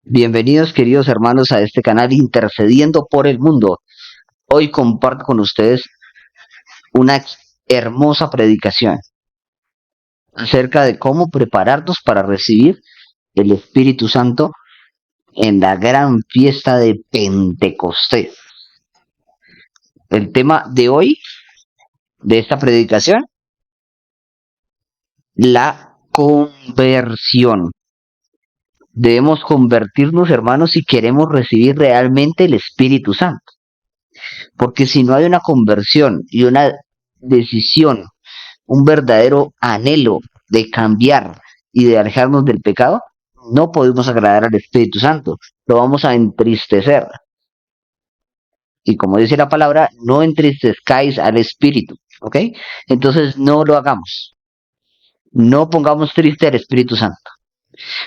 Bienvenidos queridos hermanos a este canal Intercediendo por el Mundo. Hoy comparto con ustedes una hermosa predicación acerca de cómo prepararnos para recibir el Espíritu Santo en la gran fiesta de Pentecostés. El tema de hoy, de esta predicación, la conversión. Debemos convertirnos, hermanos, si queremos recibir realmente el Espíritu Santo. Porque si no hay una conversión y una decisión, un verdadero anhelo de cambiar y de alejarnos del pecado, no podemos agradar al Espíritu Santo. Lo vamos a entristecer. Y como dice la palabra, no entristezcáis al Espíritu. ¿Ok? Entonces no lo hagamos. No pongamos triste al Espíritu Santo.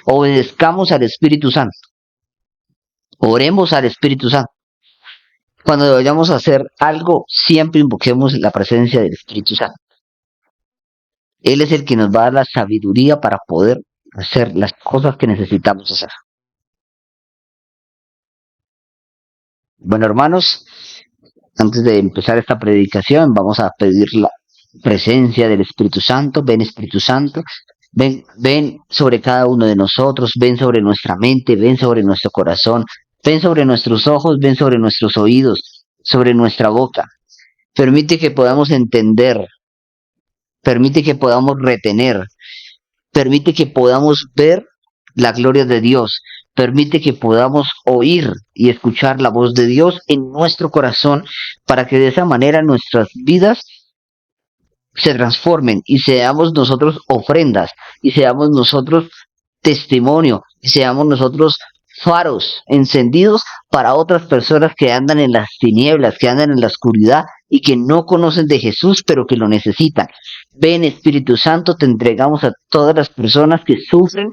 Obedezcamos al Espíritu Santo. Oremos al Espíritu Santo. Cuando vayamos a hacer algo, siempre invoquemos la presencia del Espíritu Santo. Él es el que nos va a dar la sabiduría para poder hacer las cosas que necesitamos hacer. Bueno, hermanos, antes de empezar esta predicación, vamos a pedir la presencia del Espíritu Santo. Ven, Espíritu Santo. Ven sobre cada uno de nosotros. Ven sobre nuestra mente. Ven sobre nuestro corazón. Ven sobre nuestros ojos. Ven sobre nuestros oídos. Sobre nuestra boca. Permite que podamos entender. Permite que podamos retener. Permite que podamos ver la gloria de Dios. Permite que podamos oír y escuchar la voz de Dios en nuestro corazón para que de esa manera nuestras vidas se transformen y seamos nosotros ofrendas y seamos nosotros testimonio y seamos nosotros faros encendidos para otras personas que andan en las tinieblas, que andan en la oscuridad y que no conocen de Jesús, pero que lo necesitan. Ven, Espíritu Santo, te entregamos a todas las personas que sufren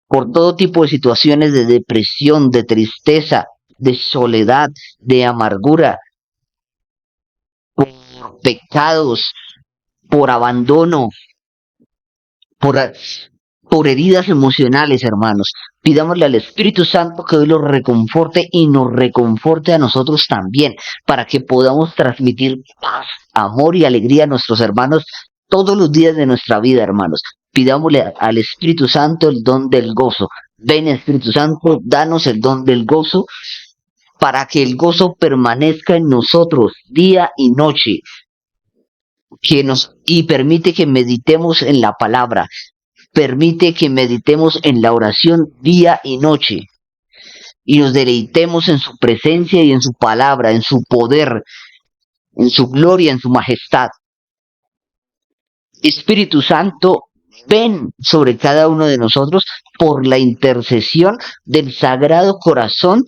por todo tipo de situaciones de depresión, de tristeza, de soledad, de amargura, por pecados, por abandono, por, por heridas emocionales, hermanos. Pidámosle al Espíritu Santo que hoy los reconforte y nos reconforte a nosotros también, para que podamos transmitir paz, amor y alegría a nuestros hermanos todos los días de nuestra vida, hermanos. Pidámosle al Espíritu Santo el don del gozo. Ven, Espíritu Santo, danos el don del gozo, para que el gozo permanezca en nosotros día y noche, y permite que meditemos en la palabra, permite que meditemos en la oración día y noche, y nos deleitemos en su presencia y en su palabra, en su poder, en su gloria, en su majestad. Espíritu Santo, ven sobre cada uno de nosotros por la intercesión del Sagrado Corazón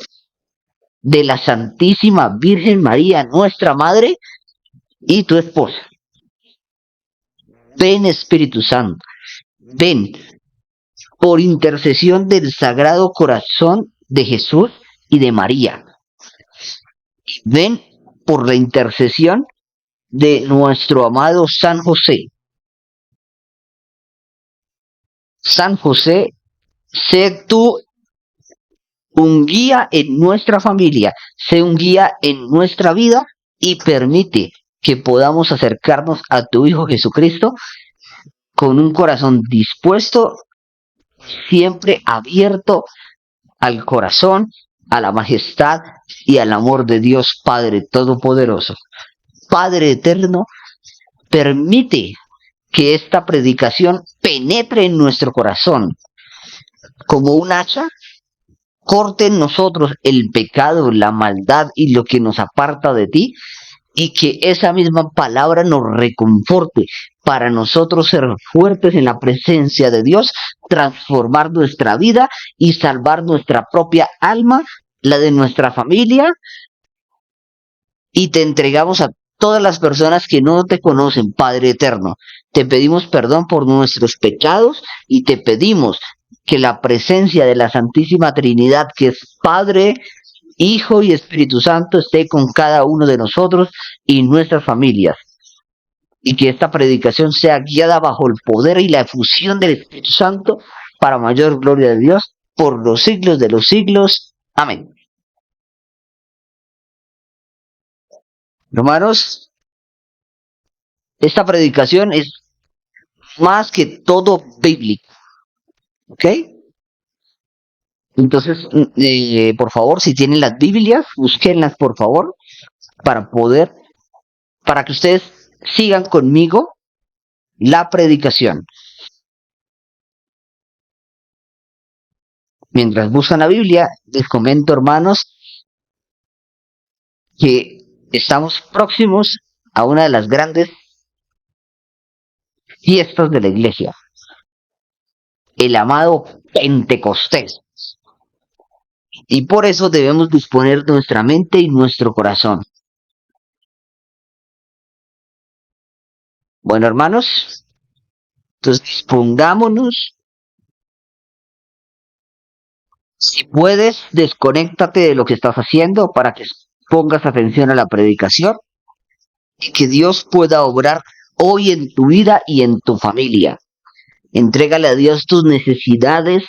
de la Santísima Virgen María, nuestra Madre, y tu esposa. Ven, Espíritu Santo, ven por intercesión del Sagrado Corazón de Jesús y de María. Ven por la intercesión de nuestro amado San José. San José, sé tú un guía en nuestra familia, sé un guía en nuestra vida y permite que podamos acercarnos a tu Hijo Jesucristo con un corazón dispuesto, siempre abierto al corazón, a la majestad y al amor de Dios Padre Todopoderoso. Padre eterno, permite que esta predicación penetre en nuestro corazón como un hacha, corte en nosotros el pecado, la maldad y lo que nos aparta de ti, y que esa misma palabra nos reconforte para nosotros ser fuertes en la presencia de Dios, transformar nuestra vida y salvar nuestra propia alma, la de nuestra familia, y te entregamos a todas las personas que no te conocen, Padre eterno. Te pedimos perdón por nuestros pecados y te pedimos que la presencia de la Santísima Trinidad, que es Padre, Hijo y Espíritu Santo, esté con cada uno de nosotros y nuestras familias. Y que esta predicación sea guiada bajo el poder y la efusión del Espíritu Santo para mayor gloria de Dios. por los siglos de los siglos. Amén. Hermanos, esta predicación es más que todo bíblica, ¿ok? Entonces, por favor, si tienen las Biblias, búsquenlas, por favor, para poder, para que ustedes sigan conmigo la predicación. Mientras buscan la Biblia, les comento, hermanos, que estamos próximos a una de las grandes fiestas de la iglesia, el amado Pentecostés. Y por eso debemos disponer de nuestra mente y nuestro corazón. Bueno, hermanos, entonces dispongámonos. Si puedes, desconéctate de lo que estás haciendo para que pongas atención a la predicación y que Dios pueda obrar hoy en tu vida y en tu familia. Entrégale a Dios tus necesidades,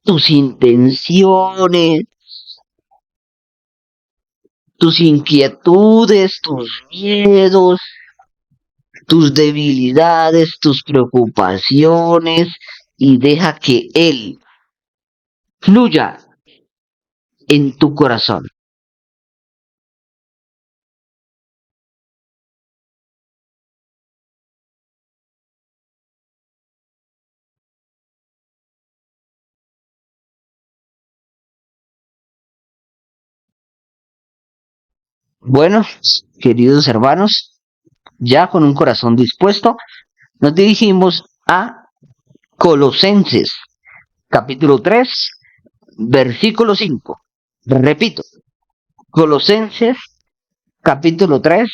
tus intenciones, tus inquietudes, tus miedos, tus debilidades, tus preocupaciones y deja que Él fluya en tu corazón. Bueno, queridos hermanos, ya con un corazón dispuesto, nos dirigimos a Colosenses, capítulo 3, versículo 5. Repito, Colosenses, capítulo 3,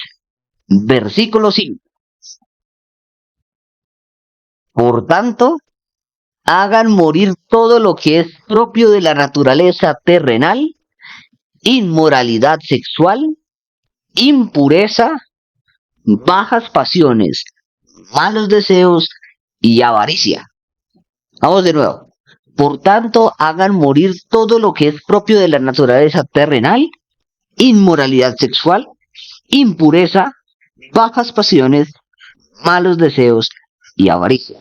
versículo 5. Por tanto, hagan morir todo lo que es propio de la naturaleza terrenal, inmoralidad sexual, impureza, bajas pasiones, malos deseos y avaricia. Vamos de nuevo. Por tanto, hagan morir todo lo que es propio de la naturaleza terrenal, inmoralidad sexual, impureza, bajas pasiones, malos deseos y avaricia.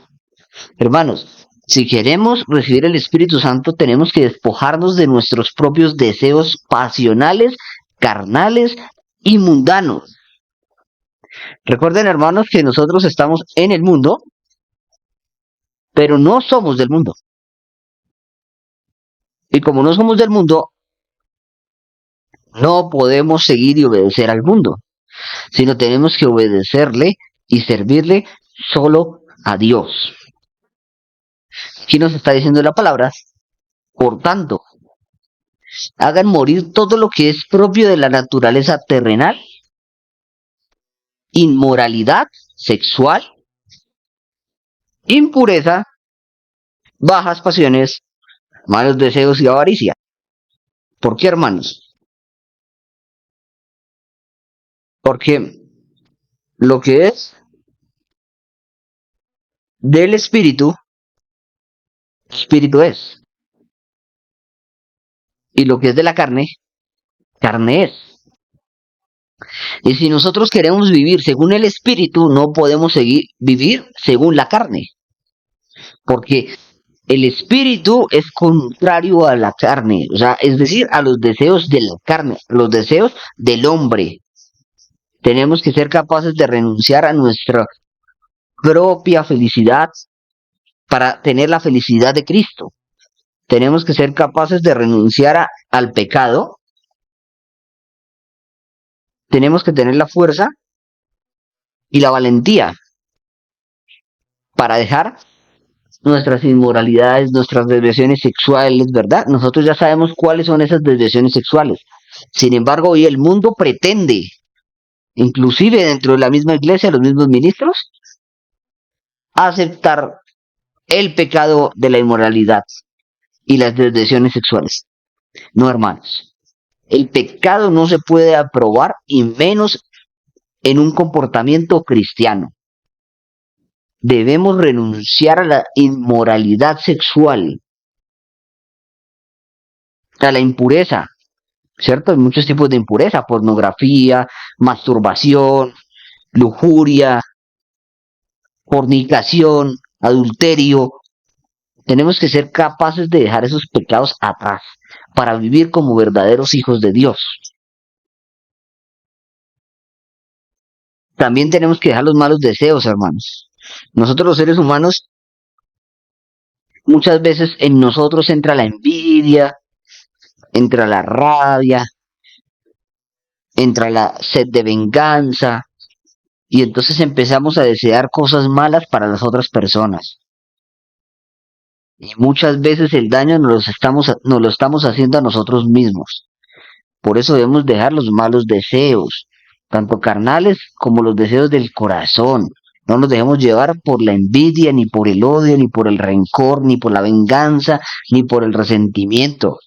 Hermanos, si queremos recibir el Espíritu Santo, tenemos que despojarnos de nuestros propios deseos pasionales, carnales y mundanos. Recuerden, hermanos, que nosotros estamos en el mundo, pero no somos del mundo. Y como no somos del mundo, no podemos seguir y obedecer al mundo, sino tenemos que obedecerle y servirle solo a Dios. Aquí nos está diciendo la palabra, por tanto, hagan morir todo lo que es propio de la naturaleza terrenal, inmoralidad sexual, impureza, bajas pasiones, malos deseos y avaricia. ¿Por qué, hermanos? Porque lo que es del espíritu, espíritu es. Y lo que es de la carne, carne es. Y si nosotros queremos vivir según el espíritu, no podemos vivir según la carne. Porque el espíritu es contrario a la carne, o sea, es decir, a los deseos de la carne, los deseos del hombre. Tenemos que ser capaces de renunciar a nuestra propia felicidad para tener la felicidad de Cristo. Tenemos que ser capaces de renunciar al pecado. Tenemos que tener la fuerza y la valentía para dejar nuestras inmoralidades, nuestras desviaciones sexuales, ¿verdad? Nosotros ya sabemos cuáles son esas desviaciones sexuales. Sin embargo, hoy el mundo pretende, inclusive dentro de la misma iglesia, los mismos ministros, aceptar el pecado de la inmoralidad y las desviaciones sexuales. No, hermanos. El pecado no se puede aprobar y menos en un comportamiento cristiano. Debemos renunciar a la inmoralidad sexual. a la impureza, ¿cierto? Hay muchos tipos de impureza, pornografía, masturbación, lujuria, fornicación, adulterio. Tenemos que ser capaces de dejar esos pecados atrás para vivir como verdaderos hijos de Dios. También tenemos que dejar los malos deseos, hermanos. Nosotros los seres humanos, muchas veces en nosotros entra la envidia, entra la rabia, entra la sed de venganza, y entonces empezamos a desear cosas malas para las otras personas. Y muchas veces el daño nos lo estamos haciendo a nosotros mismos. Por eso debemos dejar los malos deseos, tanto carnales como los deseos del corazón. No nos dejemos llevar por la envidia, ni por el odio, ni por el rencor, ni por la venganza, ni por el resentimiento.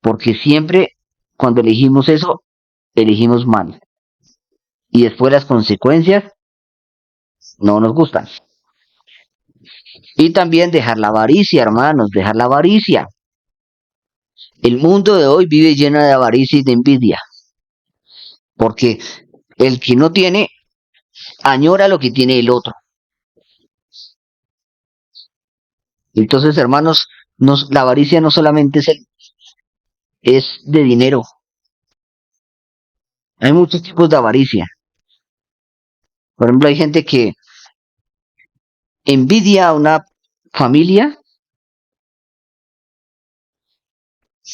Porque siempre cuando elegimos eso, elegimos mal. Y después las consecuencias no nos gustan. Y también dejar la avaricia, hermanos, dejar la avaricia. El mundo de hoy vive lleno de avaricia y de envidia. Porque el que no tiene, añora lo que tiene el otro. Entonces, hermanos, la avaricia no solamente es de dinero. Hay muchos tipos de avaricia. Por ejemplo, hay gente que envidia a una familia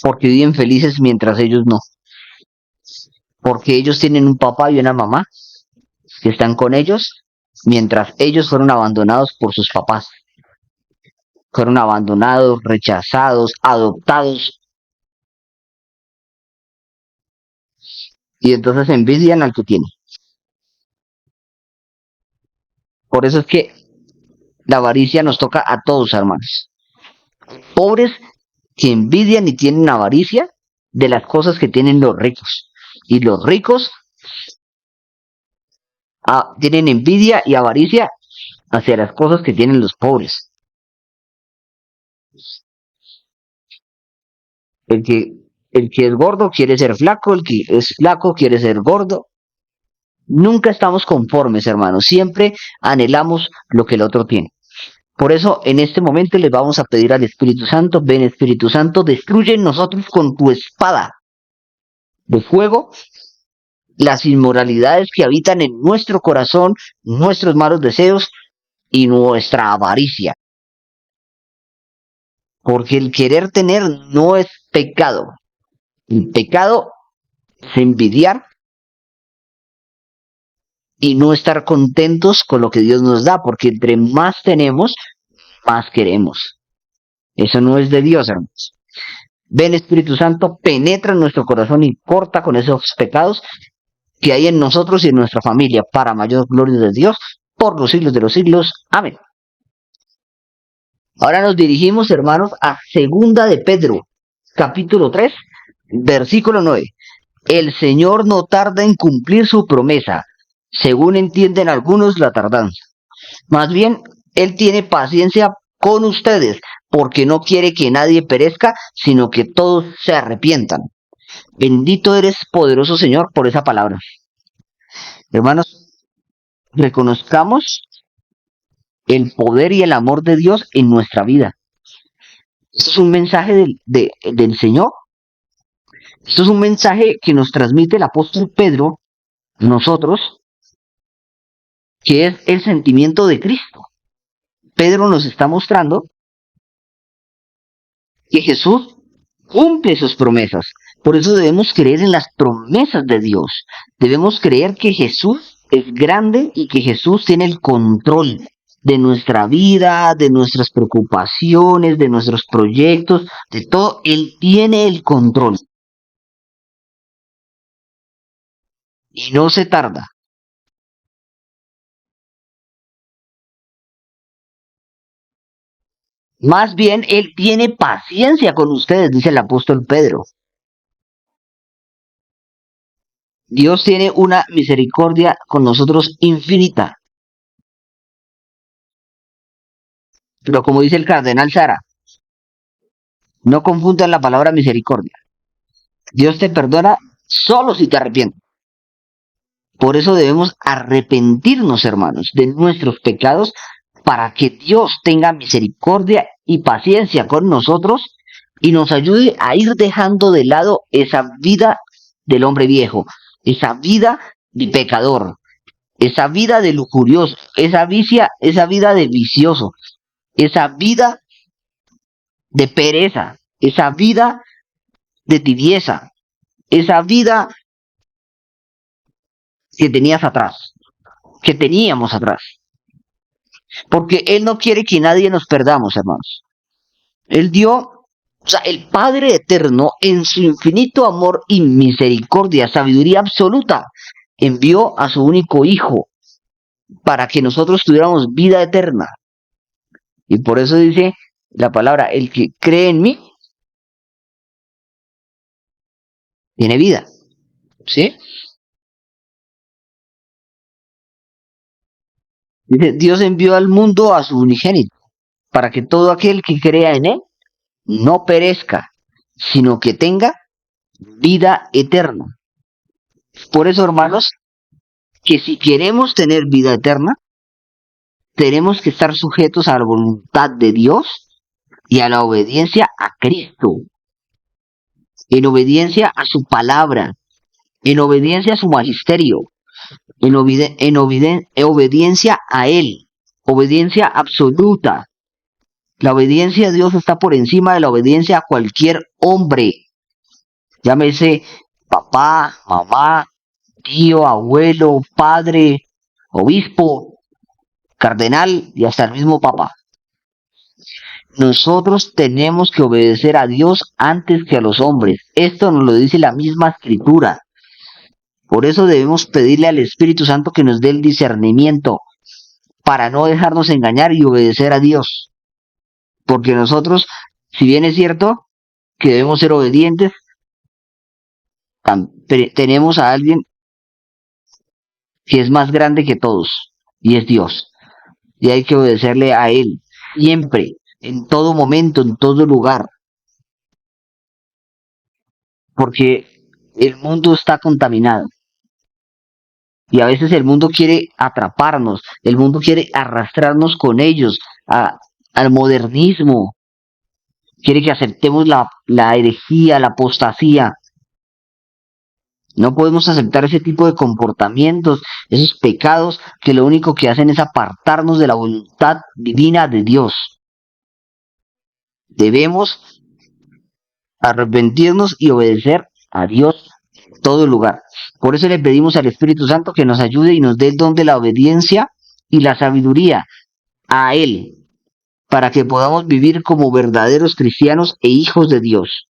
porque viven felices mientras ellos no. Porque ellos tienen un papá y una mamá que están con ellos mientras ellos fueron abandonados por sus papás. Fueron abandonados, rechazados, adoptados. Y entonces envidian al que tiene. Por eso es que la avaricia nos toca a todos, hermanos. Pobres que envidian y tienen avaricia de las cosas que tienen los ricos. Y los ricos tienen envidia y avaricia hacia las cosas que tienen los pobres. El que, el que es gordo quiere ser flaco, el que es flaco quiere ser gordo. Nunca estamos conformes, hermanos. Siempre anhelamos lo que el otro tiene. Por eso, en este momento les vamos a pedir al Espíritu Santo, ven Espíritu Santo, destruye en nosotros con tu espada de fuego las inmoralidades que habitan en nuestro corazón, nuestros malos deseos y nuestra avaricia. Porque el querer tener no es pecado. El pecado es envidiar y no estar contentos con lo que Dios nos da, porque entre más tenemos, más queremos. Eso no es de Dios, hermanos. Ven Espíritu Santo, penetra en nuestro corazón y corta con esos pecados que hay en nosotros y en nuestra familia, para mayor gloria de Dios, por los siglos de los siglos. Amén. Ahora nos dirigimos, hermanos, a Segunda de Pedro, capítulo 3, versículo 9. El Señor no tarda en cumplir su promesa, según entienden algunos la tardanza. Más bien, Él tiene paciencia con ustedes, porque no quiere que nadie perezca, sino que todos se arrepientan. Bendito eres, poderoso Señor, por esa palabra. Hermanos, reconozcamos el poder y el amor de Dios en nuestra vida. Esto es un mensaje del Señor. Esto es un mensaje que nos transmite el apóstol Pedro, nosotros, que es el sentimiento de Cristo. Pedro nos está mostrando que Jesús cumple sus promesas. Por eso debemos creer en las promesas de Dios. Debemos creer que Jesús es grande y que Jesús tiene el control de nuestra vida, de nuestras preocupaciones, de nuestros proyectos, de todo. Él tiene el control. Y no se tarda. Más bien, Él tiene paciencia con ustedes, dice el apóstol Pedro. Dios tiene una misericordia con nosotros infinita. Pero como dice el cardenal Sara, no confundan la palabra misericordia. Dios te perdona solo si te arrepientes. Por eso debemos arrepentirnos, hermanos, de nuestros pecados para que Dios tenga misericordia y paciencia con nosotros y nos ayude a ir dejando de lado esa vida del hombre viejo, esa vida de pecador, esa vida de lujurioso, esa vida de vicioso, esa vida de pereza, esa vida de tibieza, esa vida que tenías atrás, que teníamos atrás. Porque Él no quiere que nadie nos perdamos, hermanos. Él dio, o sea, el Padre Eterno, en su infinito amor y misericordia, sabiduría absoluta, envió a su único Hijo para que nosotros tuviéramos vida eterna. Y por eso dice la palabra, el que cree en mí, tiene vida. ¿Sí? Dice, Dios envió al mundo a su unigénito, para que todo aquel que crea en Él no perezca, sino que tenga vida eterna. Por eso, hermanos, que si queremos tener vida eterna, tenemos que estar sujetos a la voluntad de Dios y a la obediencia a Cristo, en obediencia a su palabra, en obediencia a su magisterio, en obediencia a Él, obediencia absoluta. La obediencia a Dios está por encima de la obediencia a cualquier hombre, llámese papá, mamá, tío, abuelo, padre, obispo, cardenal y hasta el mismo papa. Nosotros tenemos que obedecer a Dios antes que a los hombres. Esto nos lo dice la misma escritura. Por eso debemos pedirle al Espíritu Santo que nos dé el discernimiento para no dejarnos engañar y obedecer a Dios. Porque nosotros, si bien es cierto que debemos ser obedientes, tenemos a alguien que es más grande que todos y es Dios. Y hay que obedecerle a Él siempre, en todo momento, en todo lugar. Porque el mundo está contaminado. Y a veces el mundo quiere atraparnos, el mundo quiere arrastrarnos con ellos al modernismo, quiere que aceptemos la herejía, la apostasía. No podemos aceptar ese tipo de comportamientos, esos pecados que lo único que hacen es apartarnos de la voluntad divina de Dios. Debemos arrepentirnos y obedecer a Dios en todo lugar. Por eso le pedimos al Espíritu Santo que nos ayude y nos dé el don de la obediencia y la sabiduría a Él, para que podamos vivir como verdaderos cristianos e hijos de Dios.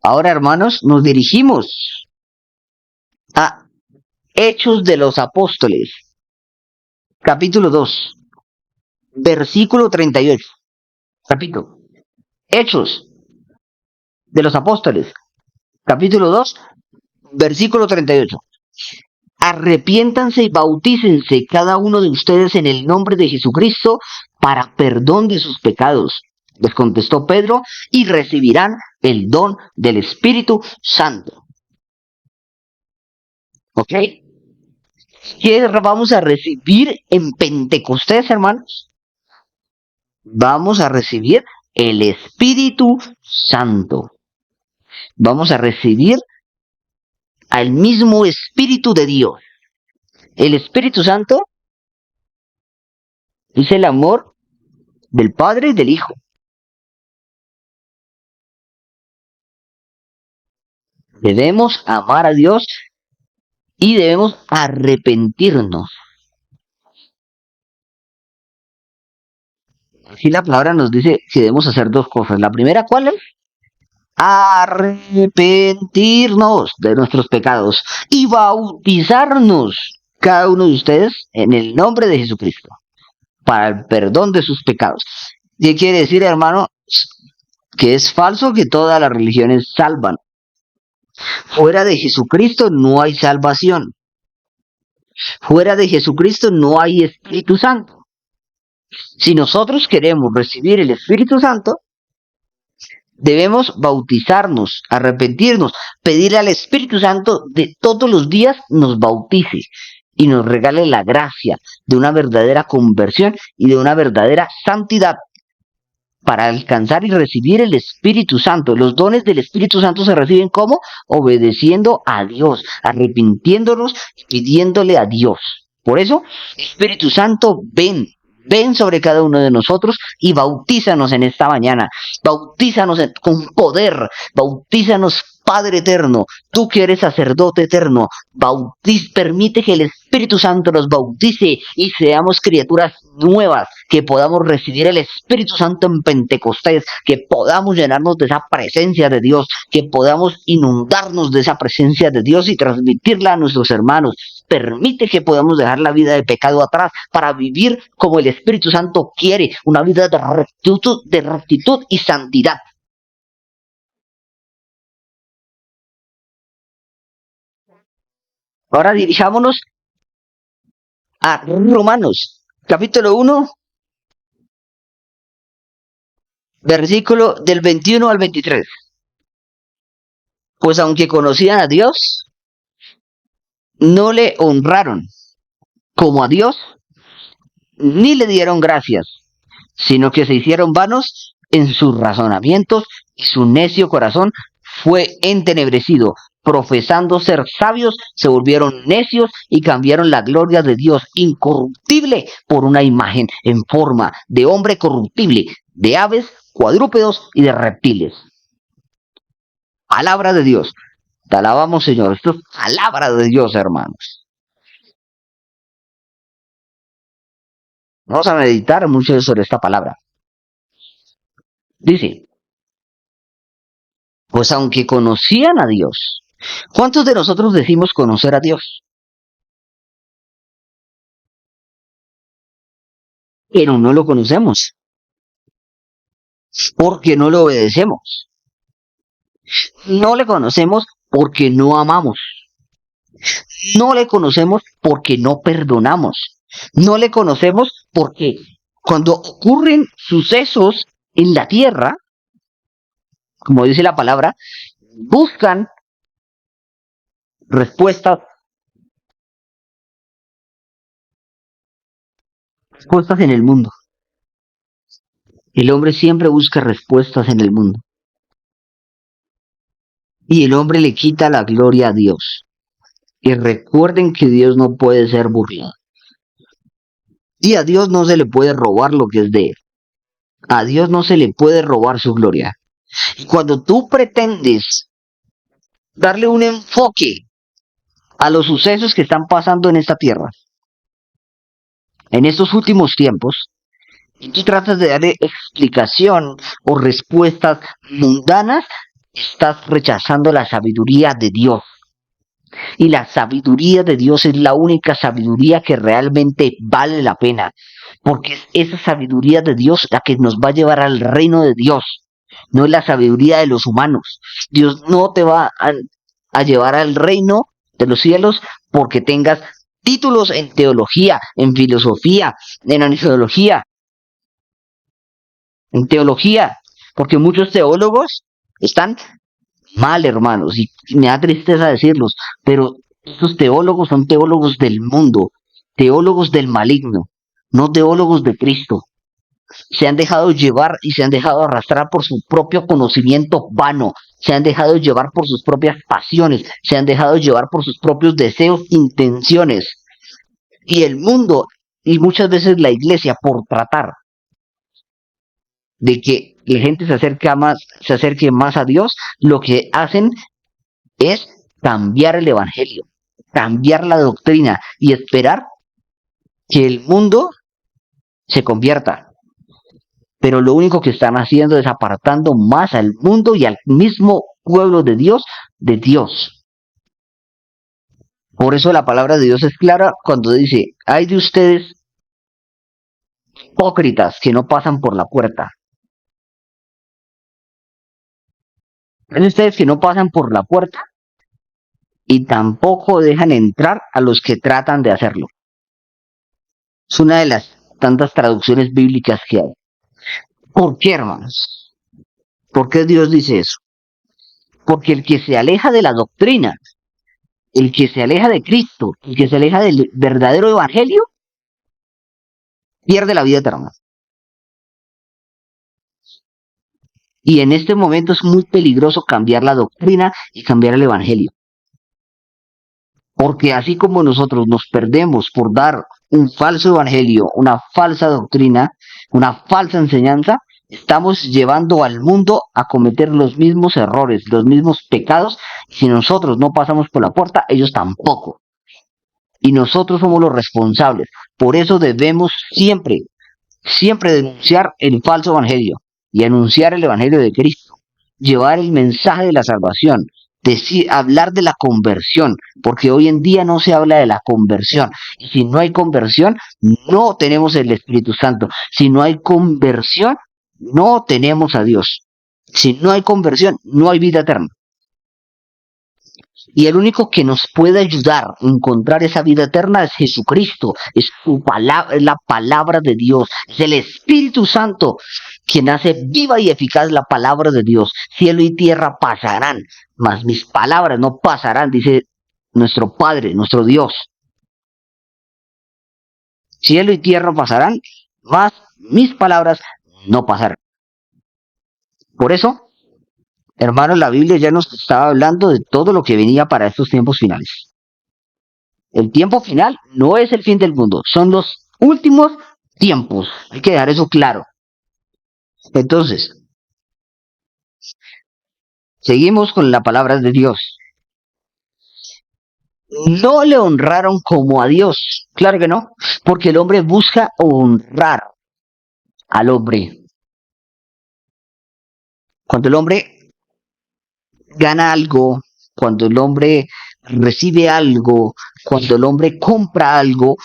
Ahora, hermanos, nos dirigimos a Hechos de los Apóstoles, capítulo 2, versículo 38. Repito, Hechos de los Apóstoles, capítulo 2, versículo 38. Arrepiéntanse y bautícense cada uno de ustedes en el nombre de Jesucristo para perdón de sus pecados. Les contestó Pedro, y recibirán el don del Espíritu Santo. ¿Ok? ¿Qué vamos a recibir en Pentecostés, hermanos? Vamos a recibir el Espíritu Santo. Vamos a recibir al mismo Espíritu de Dios. El Espíritu Santo es el amor del Padre y del Hijo. Debemos amar a Dios y debemos arrepentirnos. Aquí la palabra nos dice que debemos hacer dos cosas. La primera, ¿cuál es? Arrepentirnos de nuestros pecados y bautizarnos cada uno de ustedes en el nombre de Jesucristo para el perdón de sus pecados. ¿Qué quiere decir, hermano? Que es falso que todas las religiones salvan. Fuera de Jesucristo no hay salvación. Fuera de Jesucristo no hay Espíritu Santo. Si nosotros queremos recibir el Espíritu Santo, Debemos bautizarnos, arrepentirnos, pedirle al Espíritu Santo de todos los días nos bautice y nos regale la gracia de una verdadera conversión y de una verdadera santidad para alcanzar y recibir el Espíritu Santo. Los dones del Espíritu Santo se reciben como obedeciendo a Dios, arrepintiéndonos, pidiéndole a Dios. Por eso, Espíritu Santo, ven sobre cada uno de nosotros y bautízanos en esta mañana. Bautízanos con poder, bautízanos Padre eterno, tú que eres sacerdote eterno, permite que el Espíritu Santo nos bautice y seamos criaturas nuevas, que podamos recibir el Espíritu Santo en Pentecostés, que podamos llenarnos de esa presencia de Dios, que podamos inundarnos de esa presencia de Dios y transmitirla a nuestros hermanos. Permite que podamos dejar la vida de pecado atrás para vivir como el Espíritu Santo quiere, una vida de rectitud y santidad. Ahora dirijámonos a Romanos, capítulo 1, versículo del 21 al 23. Pues aunque conocían a Dios, no le honraron como a Dios, ni le dieron gracias, sino que se hicieron vanos en sus razonamientos y su necio corazón fue entenebrecido. Profesando ser sabios, se volvieron necios y cambiaron la gloria de Dios incorruptible por una imagen en forma de hombre corruptible, de aves, cuadrúpedos y de reptiles. Palabra de Dios. Te alabamos, Señor. Esto es palabra de Dios, hermanos. Vamos a meditar mucho sobre esta palabra. Dice, pues aunque conocían a Dios, ¿cuántos de nosotros decimos conocer a Dios? Pero no lo conocemos, porque no lo obedecemos. No le conocemos porque no amamos. No le conocemos porque no perdonamos. No le conocemos porque cuando ocurren sucesos en la tierra, como dice la palabra, buscan respuestas, respuestas en el mundo. El hombre siempre busca respuestas en el mundo. Y el hombre le quita la gloria a Dios. Y recuerden que Dios no puede ser burlado. Y a Dios no se le puede robar lo que es de él. A Dios no se le puede robar su gloria. Y cuando tú pretendes darle un enfoque a los sucesos que están pasando en esta tierra, en estos últimos tiempos, y tú tratas de darle explicación o respuestas mundanas, estás rechazando la sabiduría de Dios. Y la sabiduría de Dios es la única sabiduría que realmente vale la pena. Porque es esa sabiduría de Dios la que nos va a llevar al reino de Dios. No es la sabiduría de los humanos. Dios no te va a llevar al reino de los cielos porque tengas títulos en teología, en filosofía, en arqueología, en teología. Porque muchos teólogos están mal, hermanos, y me da tristeza decirlos, pero estos teólogos son teólogos del mundo, teólogos del maligno, no teólogos de Cristo. Se han dejado llevar y se han dejado arrastrar por su propio conocimiento vano, se han dejado llevar por sus propias pasiones, se han dejado llevar por sus propios deseos, intenciones. Y el mundo, y muchas veces la iglesia, por tratar de que la gente se acerque más a Dios, lo que hacen es cambiar el evangelio, cambiar la doctrina y esperar que el mundo se convierta. Pero lo único que están haciendo es apartando más al mundo y al mismo pueblo de Dios de Dios. Por eso la palabra de Dios es clara cuando dice, hay de ustedes hipócritas que no pasan por la puerta. Hay de ustedes que no pasan por la puerta y tampoco dejan entrar a los que tratan de hacerlo. Es una de las tantas traducciones bíblicas que hay. ¿Por qué, hermanos? ¿Por qué Dios dice eso? Porque el que se aleja de la doctrina, el que se aleja de Cristo, el que se aleja del verdadero evangelio, pierde la vida eterna. Y en este momento es muy peligroso cambiar la doctrina y cambiar el evangelio. Porque así como nosotros nos perdemos por dar un falso evangelio, una falsa doctrina, una falsa enseñanza, estamos llevando al mundo a cometer los mismos errores, los mismos pecados. Si nosotros no pasamos por la puerta, ellos tampoco. Y nosotros somos los responsables. Por eso debemos siempre, siempre denunciar el falso evangelio y anunciar el evangelio de Cristo. Llevar el mensaje de la salvación, decir, hablar de la conversión, porque hoy en día no se habla de la conversión. Y si no hay conversión, no tenemos el Espíritu Santo. Si no hay conversión, no tenemos a Dios. Si no hay conversión, no hay vida eterna. Y el único que nos puede ayudar a encontrar esa vida eterna es Jesucristo, es su palabra, es la palabra de Dios, es el Espíritu Santo quien hace viva y eficaz la palabra de Dios. Cielo y tierra pasarán, mas mis palabras no pasarán, dice nuestro Padre, nuestro Dios. Cielo y tierra pasarán, mas mis palabras no pasarán. Por eso, hermanos, la Biblia ya nos estaba hablando de todo lo que venía para estos tiempos finales. El tiempo final no es el fin del mundo, son los últimos tiempos. Hay que dejar eso claro. Entonces, seguimos con la palabra de Dios. No le honraron como a Dios. Claro que no, porque el hombre busca honrar al hombre. Cuando el hombre gana algo, cuando el hombre recibe algo, cuando el hombre compra algo,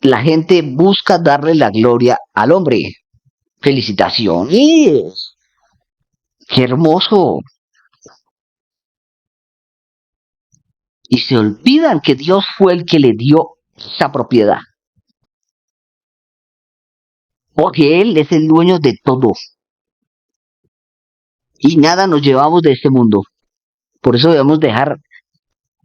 la gente busca darle la gloria al hombre. Felicitaciones. Qué hermoso. Y se olvidan que Dios fue el que le dio esa propiedad. Porque Él es el dueño de todo. Y nada nos llevamos de este mundo. Por eso debemos dejar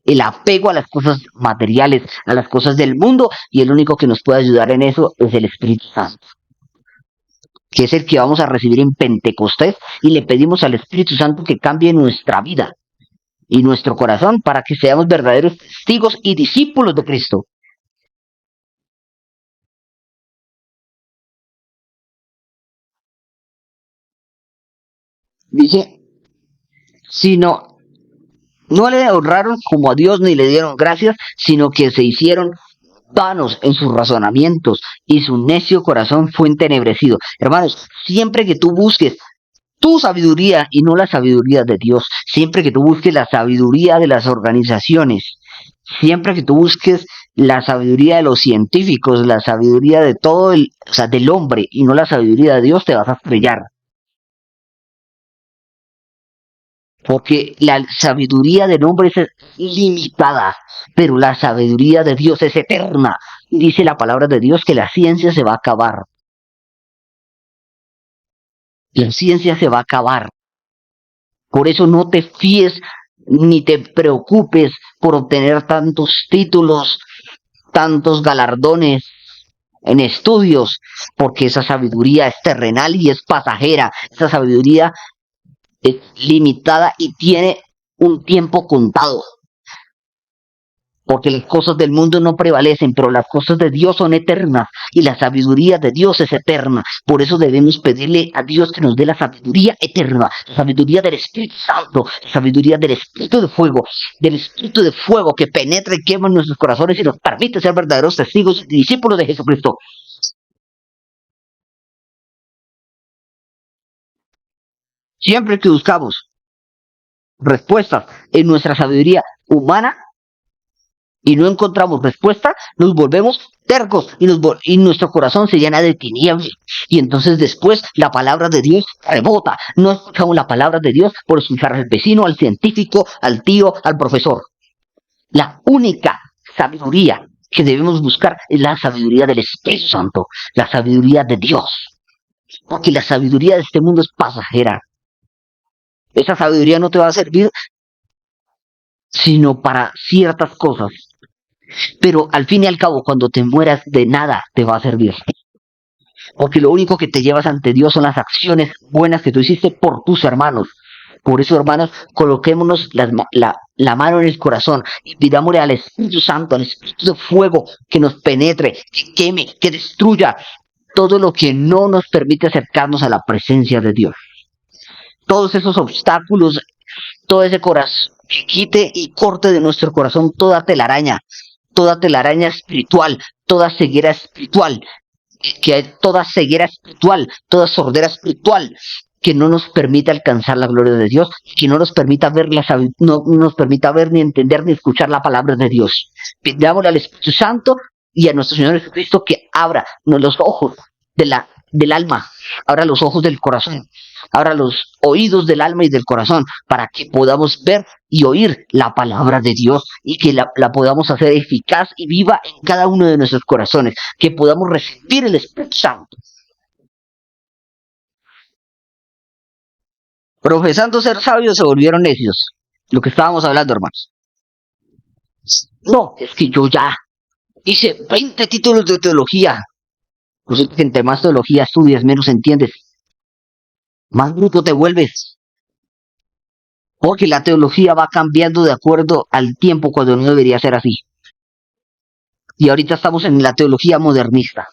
el apego a las cosas materiales, a las cosas del mundo. Y el único que nos puede ayudar en eso es el Espíritu Santo, que es el que vamos a recibir en Pentecostés. Y le pedimos al Espíritu Santo que cambie nuestra vida y nuestro corazón para que seamos verdaderos testigos y discípulos de Cristo. Dice, sino no le honraron como a Dios ni le dieron gracias, sino que se hicieron vanos en sus razonamientos y su necio corazón fue entenebrecido. Hermanos, siempre que tú busques tu sabiduría y no la sabiduría de Dios, siempre que tú busques la sabiduría de las organizaciones, siempre que tú busques la sabiduría de los científicos, la sabiduría de todo el, o sea, del hombre y no la sabiduría de Dios, te vas a estrellar. Porque la sabiduría del hombre es limitada, pero la sabiduría de Dios es eterna. Y dice la palabra de Dios que la ciencia se va a acabar. La ciencia se va a acabar. Por eso no te fíes ni te preocupes por obtener tantos títulos, tantos galardones en estudios, porque esa sabiduría es terrenal y es pasajera. Esa sabiduría es limitada y tiene un tiempo contado. Porque las cosas del mundo no prevalecen, pero las cosas de Dios son eternas y la sabiduría de Dios es eterna. Por eso debemos pedirle a Dios que nos dé la sabiduría eterna, la sabiduría del Espíritu Santo, la sabiduría del Espíritu de fuego que penetra y quema en nuestros corazones y nos permite ser verdaderos testigos y discípulos de Jesucristo. Siempre que buscamos respuestas en nuestra sabiduría humana, y no encontramos respuesta, nos volvemos tercos y nuestro corazón se llena de tinieblas. Y entonces después la palabra de Dios rebota. No escuchamos la palabra de Dios por escuchar al vecino, al científico, al tío, al profesor. La única sabiduría que debemos buscar es la sabiduría del Espíritu Santo, la sabiduría de Dios. Porque la sabiduría de este mundo es pasajera. Esa sabiduría no te va a servir sino para ciertas cosas. Pero al fin y al cabo, cuando te mueras, de nada te va a servir. Porque lo único que te llevas ante Dios son las acciones buenas que tú hiciste por tus hermanos. Por eso, hermanos, coloquémonos la mano en el corazón y pidámosle al Espíritu Santo, al Espíritu de fuego, que nos penetre, que queme, que destruya todo lo que no nos permite acercarnos a la presencia de Dios. Todos esos obstáculos, todo ese corazón, que quite y corte de nuestro corazón toda telaraña espiritual, toda ceguera espiritual, que hay toda ceguera espiritual, toda sordera espiritual, que no nos permita alcanzar la gloria de Dios, que no nos permita ver no nos permita ver ni entender ni escuchar la palabra de Dios. Pidámosle al Espíritu Santo y a nuestro Señor Jesucristo que abra los ojos del alma, abra los ojos del corazón, abra los oídos del alma y del corazón para que podamos ver y oír la palabra de Dios y que la podamos hacer eficaz y viva en cada uno de nuestros corazones, que podamos recibir el Espíritu Santo. Profesando ser sabios se volvieron necios. Lo que estábamos hablando, hermanos. No, es que yo ya hice 20 títulos de teología. Pues entre más teología estudias, menos entiendes. Más bruto te vuelves. Porque la teología va cambiando de acuerdo al tiempo cuando no debería ser así. Y ahorita estamos en la teología modernista.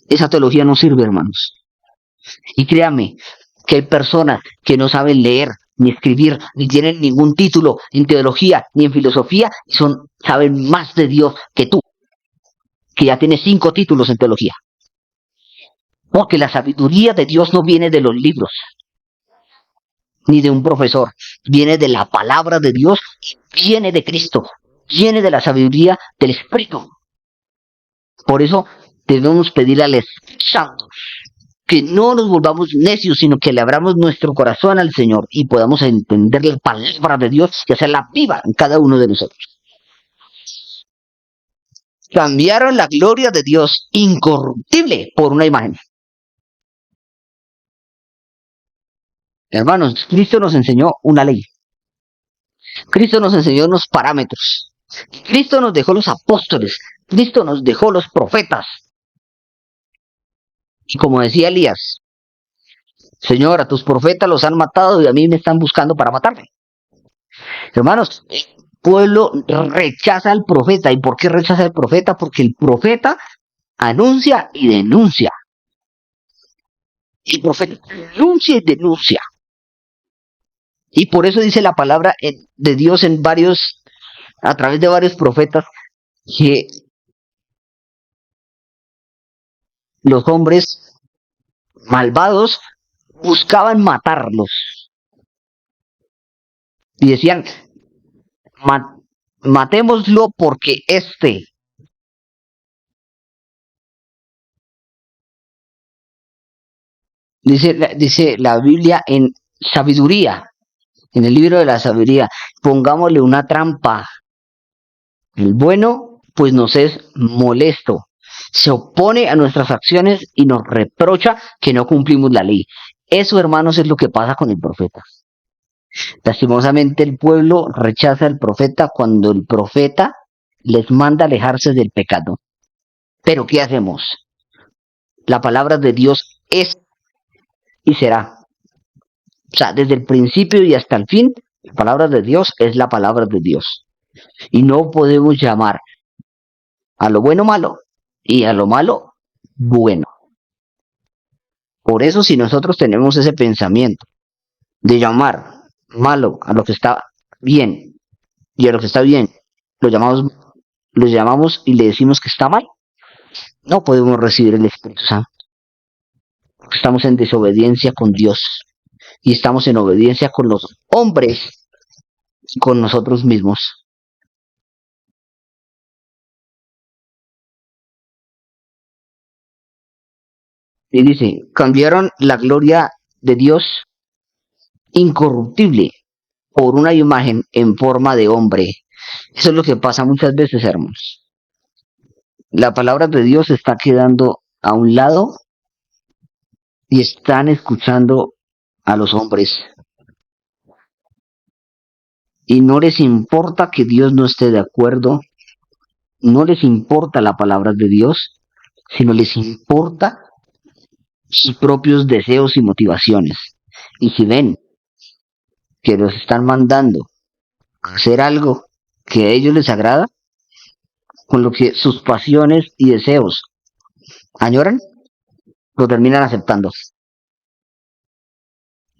Esa teología no sirve, hermanos. Y créame que hay personas que no saben leer, ni escribir, ni tienen ningún título en teología, ni en filosofía, y saben más de Dios que tú, que ya tienes 5 títulos en teología. Porque la sabiduría de Dios no viene de los libros, ni de un profesor, viene de la palabra de Dios y viene de Cristo, viene de la sabiduría del Espíritu. Por eso debemos pedir al Espíritu Santo que no nos volvamos necios, sino que le abramos nuestro corazón al Señor y podamos entender la palabra de Dios y hacerla viva en cada uno de nosotros. Cambiaron la gloria de Dios incorruptible por una imagen. Hermanos, Cristo nos enseñó una ley. Cristo nos enseñó unos parámetros. Cristo nos dejó los apóstoles. Cristo nos dejó los profetas. Y como decía Elías, Señor, a tus profetas los han matado y a mí me están buscando para matarme. Hermanos, el pueblo rechaza al profeta. ¿Y por qué rechaza al profeta? Porque el profeta anuncia y denuncia. El profeta anuncia y denuncia. Y por eso dice la palabra de Dios a través de varios profetas, que los hombres malvados buscaban matarlos. Y decían, matémoslo porque dice la Biblia en sabiduría, en el libro de la sabiduría, pongámosle una trampa. El bueno, pues nos es molesto. Se opone a nuestras acciones y nos reprocha que no cumplimos la ley. Eso, hermanos, es lo que pasa con el profeta. Lastimosamente el pueblo rechaza al profeta cuando el profeta les manda alejarse del pecado. Pero ¿qué hacemos? La palabra de Dios es y será. O sea, desde el principio y hasta el fin, la palabra de Dios es la palabra de Dios. Y no podemos llamar a lo bueno malo y a lo malo bueno. Por eso, si nosotros tenemos ese pensamiento de llamar malo a lo que está bien y a lo que está bien, lo llamamos y le decimos que está mal, no podemos recibir el Espíritu Santo. Porque estamos en desobediencia con Dios y estamos en obediencia con los hombres y con nosotros mismos. Y dice, cambiaron la gloria de Dios incorruptible por una imagen en forma de hombre. Eso es lo que pasa muchas veces, hermanos. La palabra de Dios está quedando a un lado y están escuchando a los hombres. y no les importa que Dios no esté de acuerdo, no les importa la palabra de Dios, sino les importa sus propios deseos y motivaciones. Y si ven que los están mandando a hacer algo que a ellos les agrada, con lo que sus pasiones y deseos añoran, lo terminan aceptando.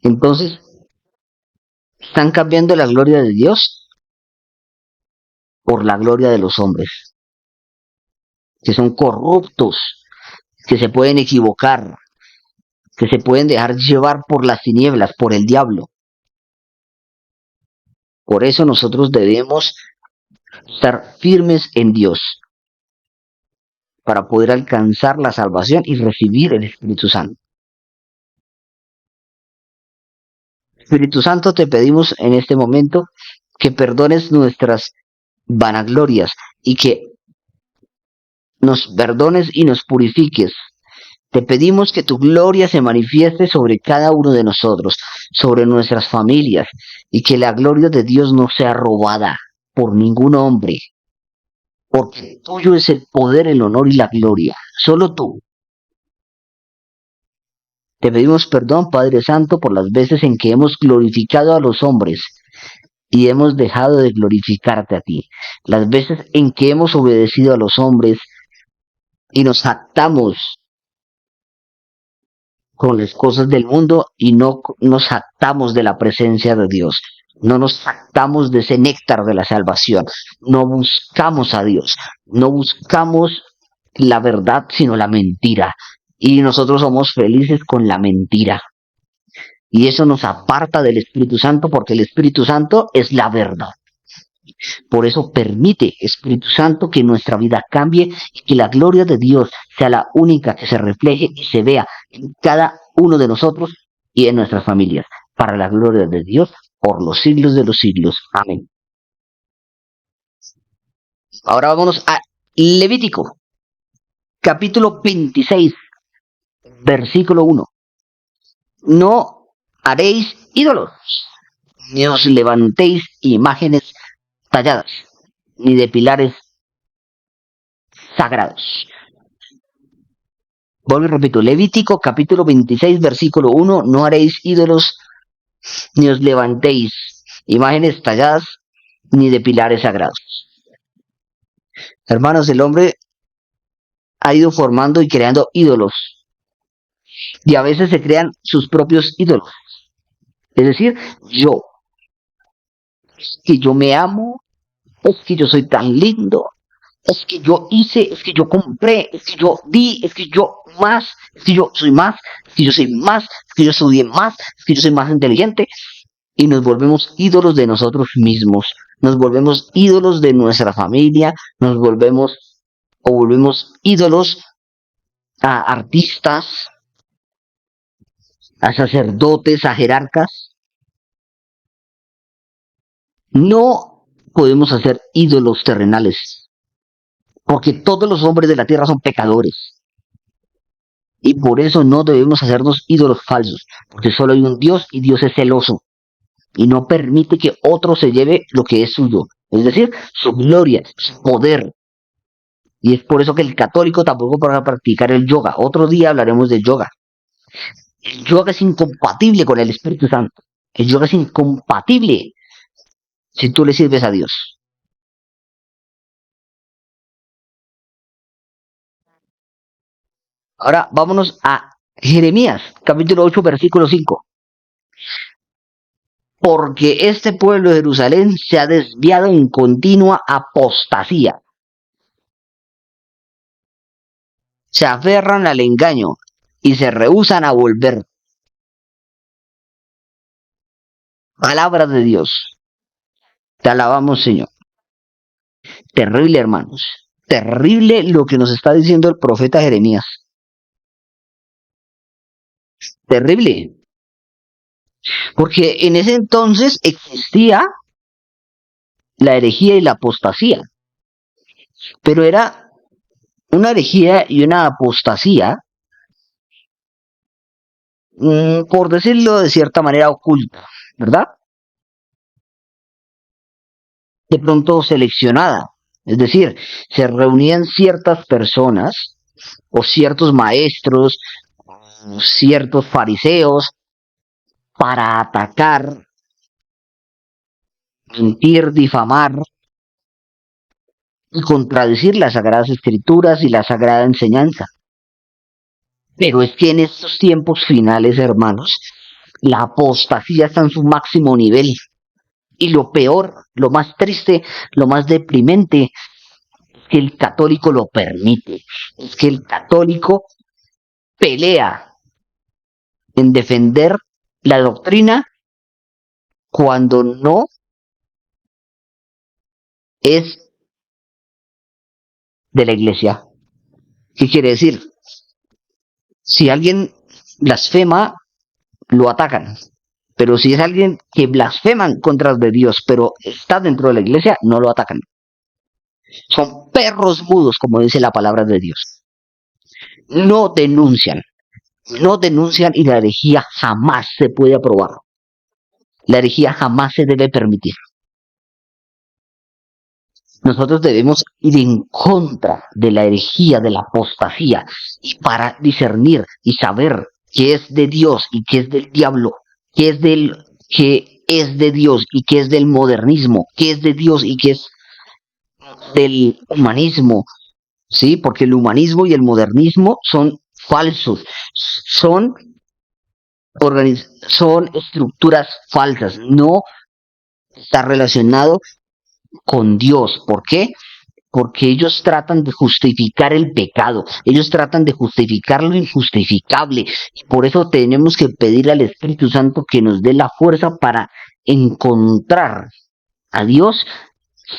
Entonces, están cambiando la gloria de Dios por la gloria de los hombres, que son corruptos, que se pueden equivocar, que se pueden dejar llevar por las tinieblas, por el diablo. Por eso nosotros debemos estar firmes en Dios para poder alcanzar la salvación y recibir el Espíritu Santo. Espíritu Santo, te pedimos en este momento que perdones nuestras vanaglorias y que nos perdones y nos purifiques. Te pedimos que tu gloria se manifieste sobre cada uno de nosotros, sobre nuestras familias, y que la gloria de Dios no sea robada por ningún hombre, porque tuyo es el poder, el honor y la gloria, solo tú. Te pedimos perdón, Padre Santo, por las veces en que hemos glorificado a los hombres y hemos dejado de glorificarte a ti, las veces en que hemos obedecido a los hombres y nos jactamos con las cosas del mundo y no nos jactamos de la presencia de Dios. No nos jactamos de ese néctar de la salvación. No buscamos a Dios. No buscamos la verdad, sino la mentira. Y nosotros somos felices con la mentira. Y eso nos aparta del Espíritu Santo porque el Espíritu Santo es la verdad. Por eso permite, Espíritu Santo, que nuestra vida cambie y que la gloria de Dios sea la única que se refleje y se vea en cada uno de nosotros y en nuestras familias. Para la gloria de Dios, por los siglos de los siglos. Amén. Ahora vámonos a Levítico, capítulo 26, versículo 1. No haréis ídolos, ni os levantéis imágenes talladas, ni de pilares sagrados. Vuelvo y repito, Levítico capítulo 26, versículo 1, no haréis ídolos, ni os levantéis imágenes talladas, ni de pilares sagrados. Hermanos, el hombre ha ido formando y creando ídolos, y a veces se crean sus propios ídolos. Es decir, es que yo me amo, es que yo soy tan lindo, es que yo hice, es que yo compré, es que yo di, es que yo más, es que yo soy más, es que yo soy más, es que yo estudié más, es que yo soy más inteligente. Y nos volvemos ídolos de nosotros mismos, nos volvemos ídolos de nuestra familia, nos volvemos o volvemos ídolos a artistas, a sacerdotes, a jerarcas. No podemos hacer ídolos terrenales, porque todos los hombres de la tierra son pecadores. Y por eso no debemos hacernos ídolos falsos, porque solo hay un Dios y Dios es celoso y no permite que otro se lleve lo que es suyo, es decir, su gloria, su poder. Y es por eso que el católico tampoco podrá practicar el yoga. Otro día hablaremos del yoga. El yoga es incompatible con el Espíritu Santo. El yoga es incompatible si tú le sirves a Dios. Ahora vámonos a Jeremías, capítulo 8, versículo 5. Porque este pueblo de Jerusalén se ha desviado en continua apostasía. Se aferran al engaño y se rehúsan a volver. Palabra de Dios. Te alabamos, Señor. Terrible, hermanos. Terrible lo que nos está diciendo el profeta Jeremías. Terrible. Porque en ese entonces existía la herejía y la apostasía. Pero era una herejía y una apostasía, por decirlo de cierta manera, oculta, ¿verdad? de pronto seleccionada. Es decir, se reunían ciertas personas o ciertos maestros, ciertos fariseos para atacar, mentir, difamar y contradecir las sagradas escrituras y la sagrada enseñanza. Pero es que en estos tiempos finales, hermanos, la apostasía está en su máximo nivel. Y lo peor, lo más triste, lo más deprimente, es que el católico lo permite. Es que el católico pelea en defender la doctrina cuando no es de la iglesia. ¿Qué quiere decir? Si alguien blasfema, lo atacan. Pero si es alguien que blasfema contra de Dios, pero está dentro de la iglesia, no lo atacan. Son perros mudos, como dice la palabra de Dios. No denuncian. No denuncian y la herejía jamás se puede aprobar. La herejía jamás se debe permitir. Nosotros debemos ir en contra de la herejía, de la apostasía, y para discernir y saber qué es de Dios y qué es del diablo, qué es de Dios y qué es del modernismo, qué es de Dios y qué es del humanismo, ¿sí? Porque el humanismo y el modernismo son falsos, son son estructuras falsas, no está relacionado con Dios. ¿Por qué? Porque ellos tratan de justificar el pecado, ellos tratan de justificar lo injustificable, y por eso tenemos que pedir al Espíritu Santo que nos dé la fuerza para encontrar a Dios,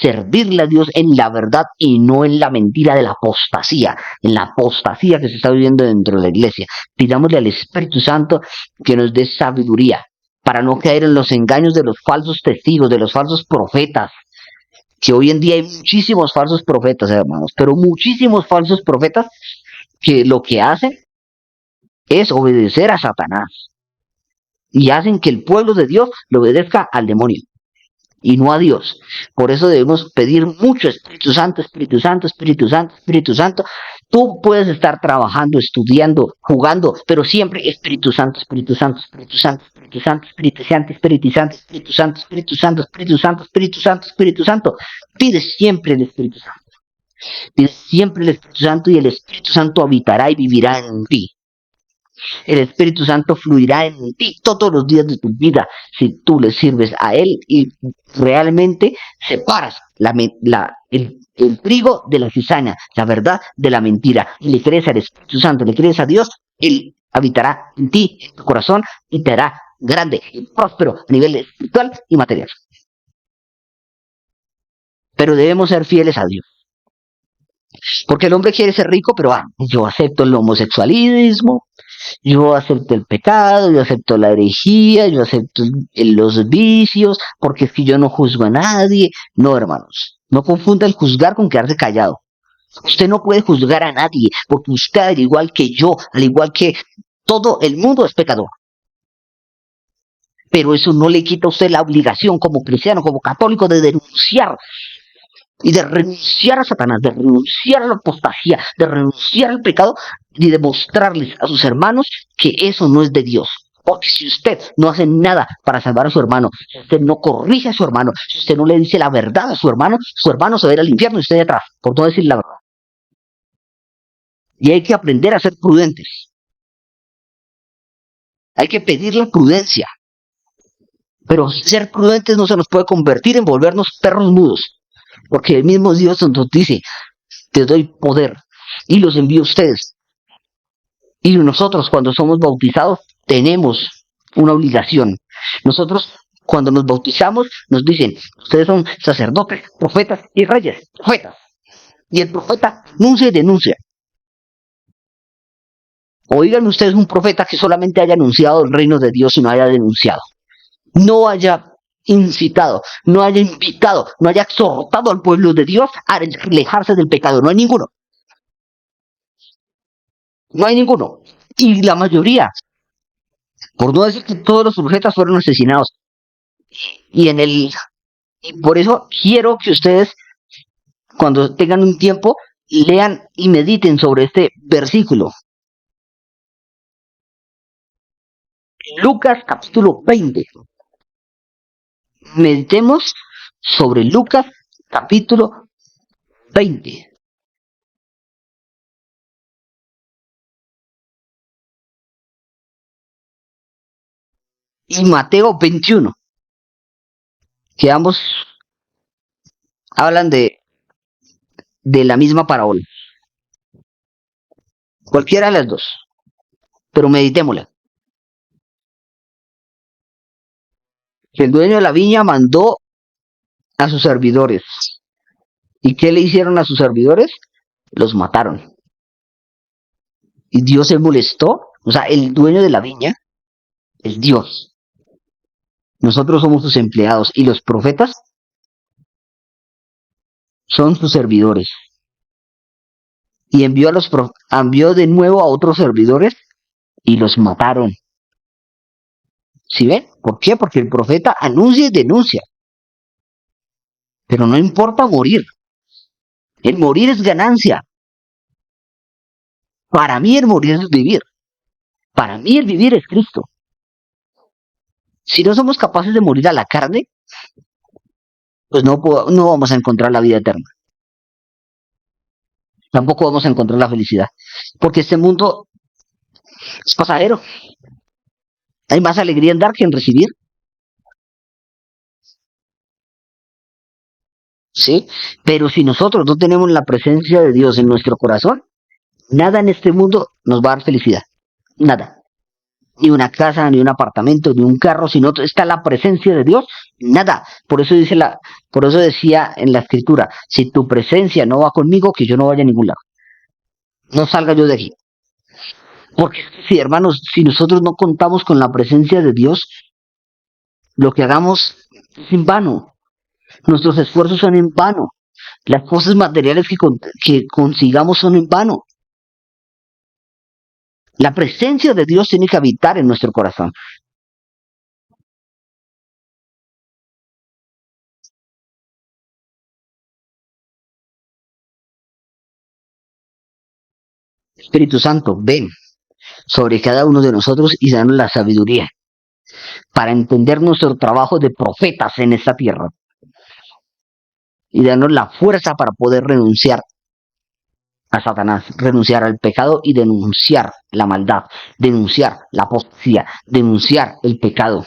servirle a Dios en la verdad y no en la mentira de la apostasía, en la apostasía que se está viviendo dentro de la iglesia. Pidámosle al Espíritu Santo que nos dé sabiduría para no caer en los engaños de los falsos testigos, de los falsos profetas, que hoy en día hay muchísimos falsos profetas, hermanos, pero muchísimos falsos profetas que lo que hacen es obedecer a Satanás y hacen que el pueblo de Dios le obedezca al demonio y no a Dios. Por eso debemos pedir mucho Espíritu Santo, Espíritu Santo, Espíritu Santo, Espíritu Santo. Tú puedes estar trabajando, estudiando, jugando, pero siempre Espíritu Santo, Espíritu Santo, Espíritu Santo, Espíritu Santo, Espíritu Santo, Espíritu Santo, Espíritu Santo, Espíritu Santo, Espíritu Santo, Espíritu Santo, Espíritu Santo. Pide siempre el Espíritu Santo. Pide siempre el Espíritu Santo y el Espíritu Santo habitará y vivirá en ti. El Espíritu Santo fluirá en ti todos los días de tu vida si tú le sirves a Él y realmente separas el trigo de la cizaña, la verdad de la mentira. Y le crees al Espíritu Santo, le crees a Dios, Él habitará en ti, en tu corazón, y te hará grande y próspero a nivel espiritual y material. Pero debemos ser fieles a Dios. Porque el hombre quiere ser rico, pero yo acepto el homosexualismo, yo acepto el pecado, yo acepto la herejía, yo acepto los vicios, porque es que yo no juzgo a nadie. No, hermanos, no confunda el juzgar con quedarse callado. Usted no puede juzgar a nadie, porque usted, al igual que yo, al igual que todo el mundo, es pecador. Pero eso no le quita a usted la obligación como cristiano, como católico, de denunciar y de renunciar a Satanás, de renunciar a la apostasía, de renunciar al pecado y de mostrarles a sus hermanos que eso no es de Dios. Porque si usted no hace nada para salvar a su hermano, si usted no corrige a su hermano, si usted no le dice la verdad a su hermano se va a ir al infierno y usted detrás, por no decir la verdad. Y hay que aprender a ser prudentes. Hay que pedir la prudencia. Pero ser prudentes no se nos puede convertir en volvernos perros mudos. Porque el mismo Dios nos dice, te doy poder y los envío a ustedes. Y nosotros cuando somos bautizados tenemos una obligación. Nosotros cuando nos bautizamos nos dicen, ustedes son sacerdotes, profetas y reyes, profetas. Y el profeta anuncia y denuncia. Oigan ustedes un profeta que solamente haya anunciado el reino de Dios y no haya denunciado. No haya incitado, no haya invitado, no haya exhortado al pueblo de Dios a alejarse del pecado. No hay ninguno. No hay ninguno. Y la mayoría, por no decir que todos los profetas fueron asesinados. Y en el Y por eso quiero que ustedes, cuando tengan un tiempo, lean y mediten sobre este versículo. Lucas capítulo 20. Meditemos sobre Lucas capítulo 20. Y Mateo 21, que ambos hablan de la misma parábola. Cualquiera de las dos, pero meditémosla. El dueño de la viña mandó a sus servidores. ¿Y qué le hicieron a sus servidores? Los mataron. Y Dios se molestó. O sea, el dueño de la viña es Dios. Nosotros somos sus empleados y los profetas son sus servidores. Y envió de nuevo a otros servidores y los mataron. ¿Sí ven? ¿Por qué? Porque el profeta anuncia y denuncia. Pero no importa morir. El morir es ganancia. Para mí el morir es vivir. Para mí el vivir es Cristo. Si no somos capaces de morir a la carne, pues no vamos a encontrar la vida eterna. Tampoco vamos a encontrar la felicidad. Porque este mundo es pasajero. Hay más alegría en dar que en recibir. ¿Sí? Pero si nosotros no tenemos la presencia de Dios en nuestro corazón, nada en este mundo nos va a dar felicidad. Nada. Ni una casa, ni un apartamento, ni un carro, si no está la presencia de Dios, nada. Por eso decía en la escritura, si tu presencia no va conmigo, que yo no vaya a ningún lado. No salga yo de aquí. Porque si hermanos, si nosotros no contamos con la presencia de Dios, lo que hagamos es en vano. Nuestros esfuerzos son en vano. Las cosas materiales que consigamos son en vano. La presencia de Dios tiene que habitar en nuestro corazón. Espíritu Santo, ven sobre cada uno de nosotros y danos la sabiduría para entender nuestro trabajo de profetas en esta tierra y danos la fuerza para poder renunciar a Satanás, renunciar al pecado y denunciar la maldad, denunciar la apostasía, denunciar el pecado.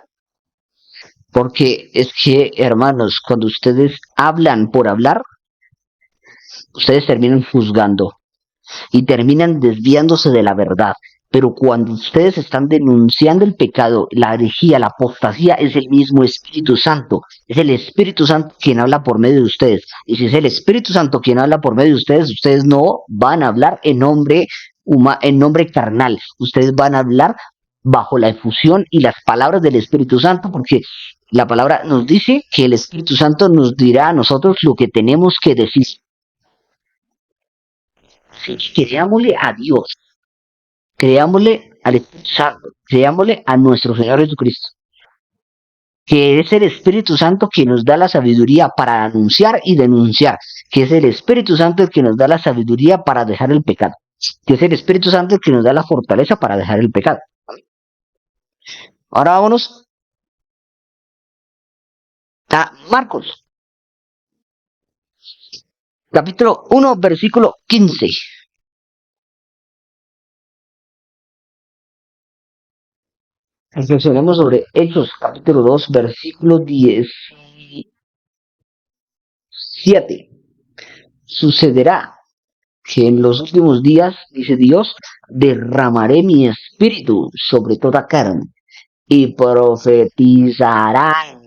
Porque es que, hermanos, cuando ustedes hablan por hablar, ustedes terminan juzgando y terminan desviándose de la verdad. Pero cuando ustedes están denunciando el pecado, la herejía, la apostasía, es el mismo Espíritu Santo. Es el Espíritu Santo quien habla por medio de ustedes. Y si es el Espíritu Santo quien habla por medio de ustedes, ustedes no van a hablar en nombre carnal. Ustedes van a hablar bajo la efusión y las palabras del Espíritu Santo, porque la palabra nos dice que el Espíritu Santo nos dirá a nosotros lo que tenemos que decir. Así que creámosle a Dios, creámosle al Espíritu Santo, creámosle a nuestro Señor Jesucristo, que es el Espíritu Santo que nos da la sabiduría para anunciar y denunciar, que es el Espíritu Santo el que nos da la sabiduría para dejar el pecado, que es el Espíritu Santo el que nos da la fortaleza para dejar el pecado. Ahora vámonos a Marcos, capítulo 1, versículo 15. Reflexionemos sobre Hechos, capítulo 2, versículo 17. Sucederá que en los últimos días, dice Dios, derramaré mi espíritu sobre toda carne y profetizarán.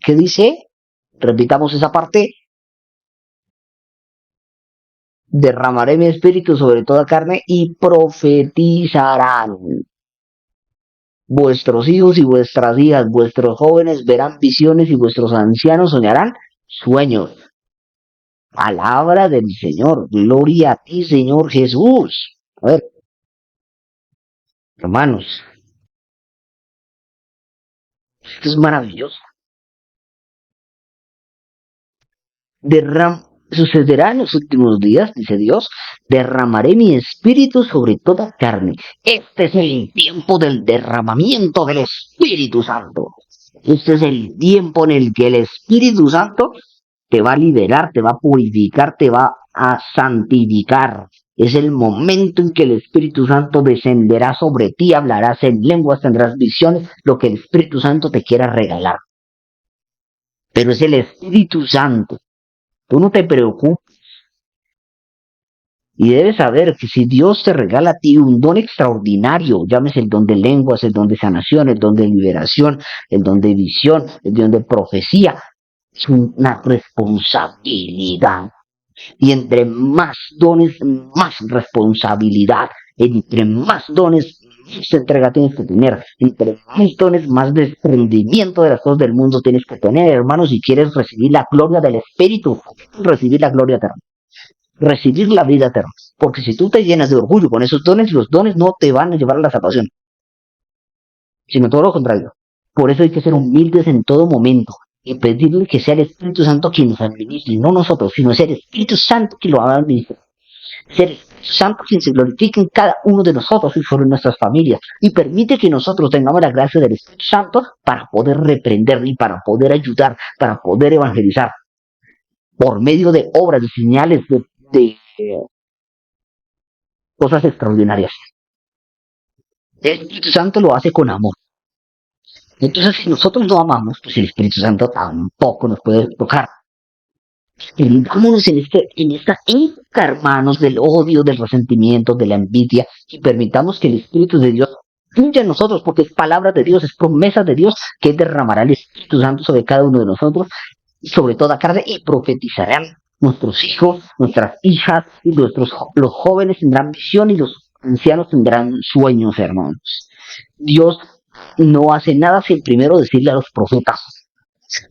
¿Qué dice? Repitamos esa parte. Derramaré mi espíritu sobre toda carne y profetizarán. Vuestros hijos y vuestras hijas, vuestros jóvenes verán visiones y vuestros ancianos soñarán sueños. Palabra del Señor. Gloria a ti, Señor Jesús. A ver, hermanos, esto es maravilloso. Sucederá en los últimos días, dice Dios, derramaré mi espíritu sobre toda carne. Este es el tiempo del derramamiento del Espíritu Santo. Este es el tiempo en el que el Espíritu Santo te va a liberar, te va a purificar, te va a santificar. Es el momento en que el Espíritu Santo descenderá sobre ti, hablarás en lenguas, tendrás visiones, lo que el Espíritu Santo te quiera regalar. Pero es el Espíritu Santo. Tú no te preocupes. Y debes saber que si Dios te regala a ti un don extraordinario, llámese el don de lenguas, el don de sanación, el don de liberación, el don de visión, el don de profecía, es una responsabilidad. Y entre más dones, más responsabilidad. Entre más dones, más entrega tienes que tener. Entre más dones, más desprendimiento de las cosas del mundo tienes que tener, hermano, si quieres recibir la gloria del Espíritu, recibir la gloria eterna, recibir la vida eterna. Porque si tú te llenas de orgullo con esos dones, los dones no te van a llevar a la salvación, sino todo lo contrario. Por eso hay que ser humildes en todo momento y pedirle que sea el Espíritu Santo quien nos administre, no nosotros, sino sea el Espíritu Santo quien lo administre. Ser el Espíritu Santo quien se glorifique en cada uno de nosotros y sobre nuestras familias. Y permite que nosotros tengamos la gracia del Espíritu Santo para poder reprender y para poder ayudar, para poder evangelizar. Por medio de obras, de señales, de cosas extraordinarias. El Espíritu Santo lo hace con amor. Entonces, si nosotros no amamos, pues el Espíritu Santo tampoco nos puede tocar. Vámonos en esta época, hermanos, del odio, del resentimiento, de la envidia, y permitamos que el Espíritu de Dios fluya en nosotros, porque es palabra de Dios, es promesa de Dios, que derramará el Espíritu Santo sobre cada uno de nosotros, y sobre toda carne, y profetizarán nuestros hijos, nuestras hijas, y los jóvenes tendrán visión, y los ancianos tendrán sueños, hermanos. Dios no hace nada sin primero decirle a los profetas.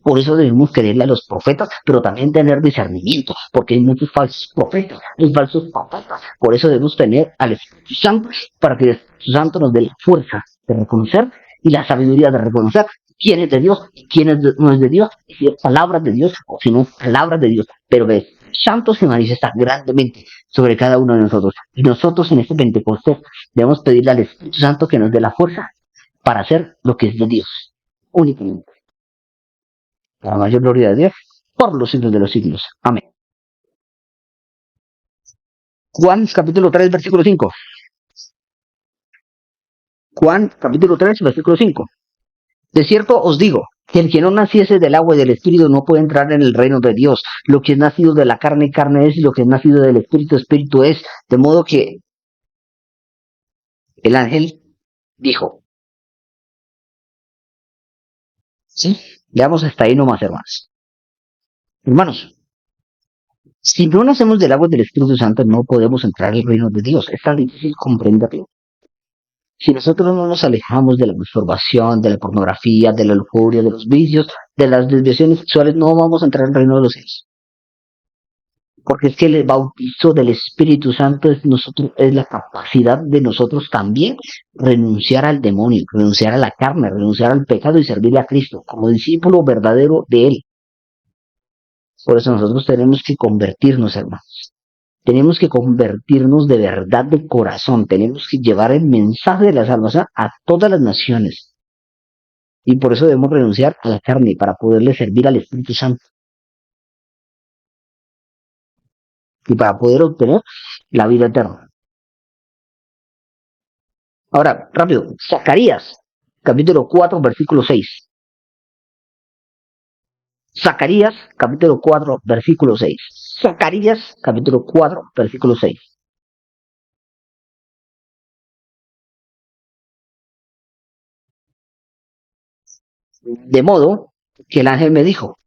Por eso debemos creerle a los profetas, pero también tener discernimiento, porque hay muchos falsos profetas, hay falsos profetas. Por eso debemos tener al Espíritu Santo, para que el Espíritu Santo nos dé la fuerza de reconocer y la sabiduría de reconocer quién es de Dios y quién no es de Dios, y si es palabra de Dios o si no es palabra de Dios. Pero el Espíritu Santo se manifiesta grandemente sobre cada uno de nosotros. Y nosotros en este Pentecostés debemos pedirle al Espíritu Santo que nos dé la fuerza para hacer lo que es de Dios, únicamente. La mayor gloria de Dios por los siglos de los siglos. Amén. Juan capítulo 3, versículo 5. Juan capítulo 3, versículo 5. De cierto os digo, que el que no naciese del agua y del Espíritu no puede entrar en el reino de Dios. Lo que es nacido de la carne, carne es, y lo que es nacido del Espíritu, Espíritu es. De modo que el ángel dijo. ¿Sí? Veamos hasta ahí nomás, hermanos. Hermanos, si no nacemos del agua y del Espíritu Santo, no podemos entrar al reino de Dios. Es tan difícil comprenderlo. Si nosotros no nos alejamos de la masturbación, de la pornografía, de la lujuria, de los vicios, de las desviaciones sexuales, no vamos a entrar al reino de los cielos. Porque es que el bautizo del Espíritu Santo es la capacidad de nosotros también renunciar al demonio, renunciar a la carne, renunciar al pecado y servirle a Cristo como discípulo verdadero de Él. Por eso nosotros tenemos que convertirnos, hermanos. Tenemos que convertirnos de verdad de corazón. Tenemos que llevar el mensaje de la salvación a todas las naciones. Y por eso debemos renunciar a la carne para poderle servir al Espíritu Santo. Y para poder obtener la vida eterna. Ahora, rápido. Zacarías, capítulo 4, versículo 6. Zacarías, capítulo 4, versículo 6. Zacarías, capítulo 4, versículo 6. De modo que el ángel me dijo,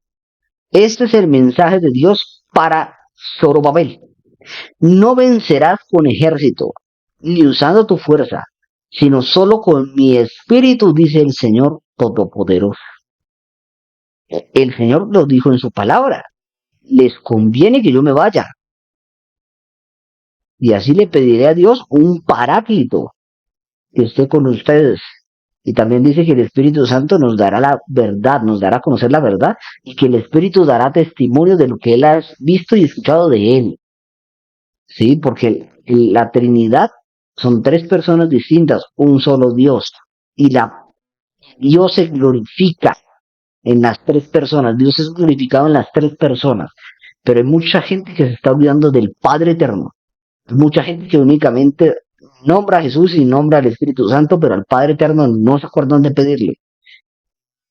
este es el mensaje de Dios para Zorobabel. No vencerás con ejército, ni usando tu fuerza, sino solo con mi espíritu, dice el Señor Todopoderoso. El Señor lo dijo en su palabra. Les conviene que yo me vaya. Y así le pediré a Dios un paráclito que esté con ustedes. Y también dice que el Espíritu Santo nos dará la verdad, nos dará a conocer la verdad y que el Espíritu dará testimonio de lo que Él ha visto y escuchado de Él. Sí, porque la Trinidad son tres personas distintas, un solo Dios. Y Dios se glorifica en las tres personas, Dios es glorificado en las tres personas. Pero hay mucha gente que se está olvidando del Padre Eterno. Hay mucha gente que únicamente nombra a Jesús y nombra al Espíritu Santo, pero al Padre Eterno no se acuerdan de pedirle.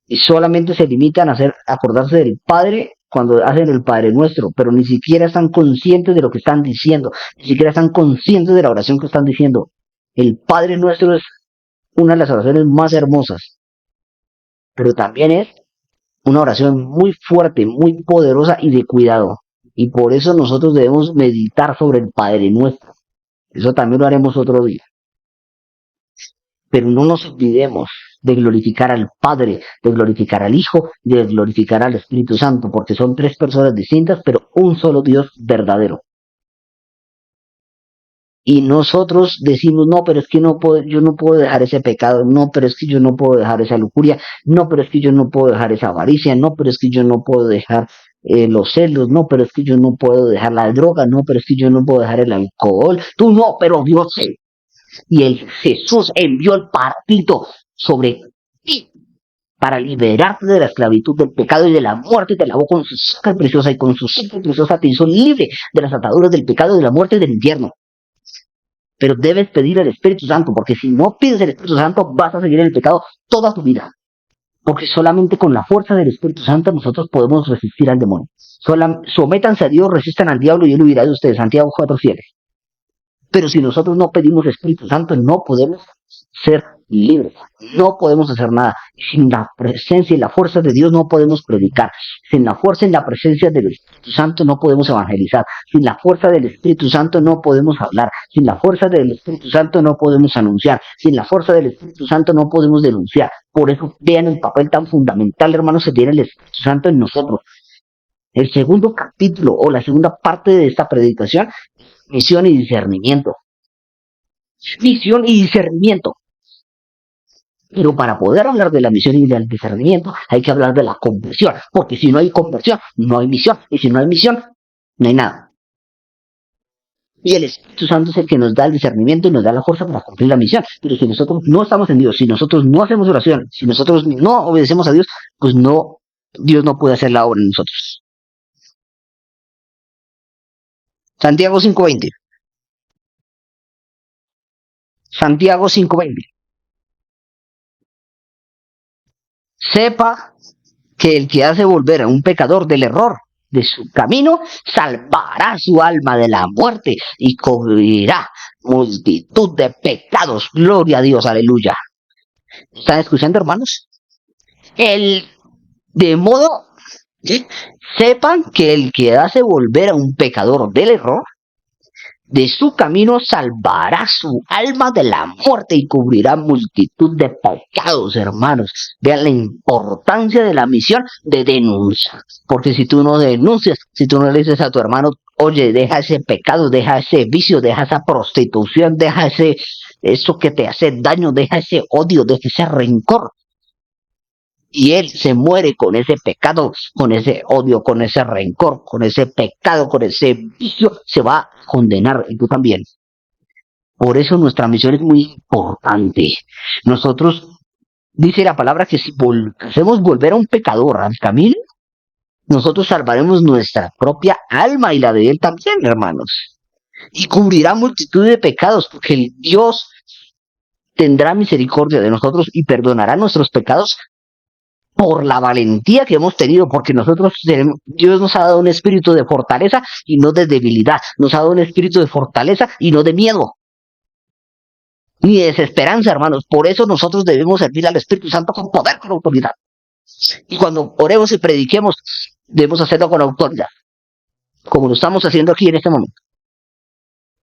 Y solamente se limitan a acordarse del Padre cuando hacen el Padre Nuestro, pero ni siquiera están conscientes de lo que están diciendo, ni siquiera están conscientes de la oración que están diciendo. El Padre Nuestro es una de las oraciones más hermosas, pero también es una oración muy fuerte, muy poderosa y de cuidado. Y por eso nosotros debemos meditar sobre el Padre Nuestro. Eso también lo haremos otro día. Pero no nos olvidemos de glorificar al Padre, de glorificar al Hijo, de glorificar al Espíritu Santo, porque son tres personas distintas, pero un solo Dios verdadero. Y nosotros decimos, no, pero es que no puedo, yo no puedo dejar ese pecado, no, pero es que yo no puedo dejar esa lujuria, no, pero es que yo no puedo dejar esa avaricia, no, pero es que yo no puedo dejar los celos, no, pero es que yo no puedo dejar la droga, no, pero es que yo no puedo dejar el alcohol, tú no, pero Dios sí. Y el Jesús envió el partido sobre ti para liberarte de la esclavitud del pecado y de la muerte, y te lavó con su sangre preciosa y con su sangre preciosa te hizo libre de las ataduras del pecado, de la muerte y del infierno. Pero debes pedir el Espíritu Santo, porque si no pides el Espíritu Santo vas a seguir en el pecado toda tu vida. Porque solamente con la fuerza del Espíritu Santo nosotros podemos resistir al demonio. Sométanse a Dios, resistan al diablo y él huirá de ustedes. Santiago 4:7. Pero si nosotros no pedimos Espíritu Santo, no podemos ser libres, no podemos hacer nada. Sin la presencia y la fuerza de Dios no podemos predicar. Sin la fuerza y la presencia del Espíritu Santo no podemos evangelizar. Sin la fuerza del Espíritu Santo no podemos hablar. Sin la fuerza del Espíritu Santo no podemos anunciar. Sin la fuerza del Espíritu Santo no podemos denunciar. Por eso vean el papel tan fundamental, hermanos, que tiene el Espíritu Santo en nosotros. El segundo capítulo o la segunda parte de esta predicación, misión y discernimiento. Misión y discernimiento. Pero para poder hablar de la misión y del discernimiento hay que hablar de la conversión, porque si no hay conversión, no hay misión, y si no hay misión, no hay nada. Y el Espíritu Santo es el que nos da el discernimiento y nos da la fuerza para cumplir la misión. Pero si nosotros no estamos en Dios, si nosotros no hacemos oración, si nosotros no obedecemos a Dios, pues no, Dios no puede hacer la obra en nosotros. Santiago 5:20. Santiago 5:20. Sepa que el que hace volver a un pecador del error de su camino, salvará su alma de la muerte y cubrirá multitud de pecados. Gloria a Dios, aleluya. ¿Están escuchando, hermanos? De modo, ¿sí? Sepan que el que hace volver a un pecador del error de su camino salvará su alma de la muerte y cubrirá multitud de pecados, hermanos. Vean la importancia de la misión de denuncia. Porque si tú no denuncias, si tú no le dices a tu hermano, oye, deja ese pecado, deja ese vicio, deja esa prostitución, deja eso que te hace daño, deja ese odio, deja ese rencor. Y él se muere con ese pecado, con ese odio, con ese rencor, con ese pecado, con ese vicio, se va a condenar, y tú también. Por eso nuestra misión es muy importante. Nosotros, dice la palabra, que si hacemos volver a un pecador al camino, nosotros salvaremos nuestra propia alma y la de él también, hermanos. Y cubrirá multitud de pecados, porque el Dios tendrá misericordia de nosotros y perdonará nuestros pecados por la valentía que hemos tenido, porque Dios nos ha dado un espíritu de fortaleza y no de debilidad, nos ha dado un espíritu de fortaleza y no de miedo, ni de desesperanza, hermanos. Por eso nosotros debemos servir al Espíritu Santo con poder, con autoridad. Y cuando oremos y prediquemos, debemos hacerlo con autoridad, como lo estamos haciendo aquí en este momento.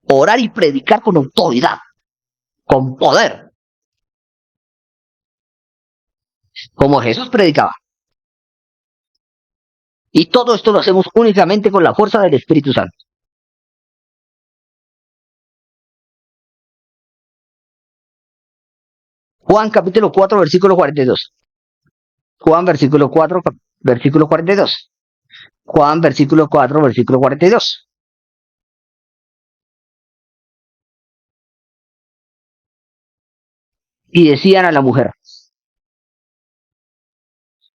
Orar y predicar con autoridad, con poder, como Jesús predicaba. Y todo esto lo hacemos únicamente con la fuerza del Espíritu Santo. Juan capítulo 4, versículo 42. Juan versículo 4, versículo 42. Juan versículo 4, versículo 42. Y decían a la mujer,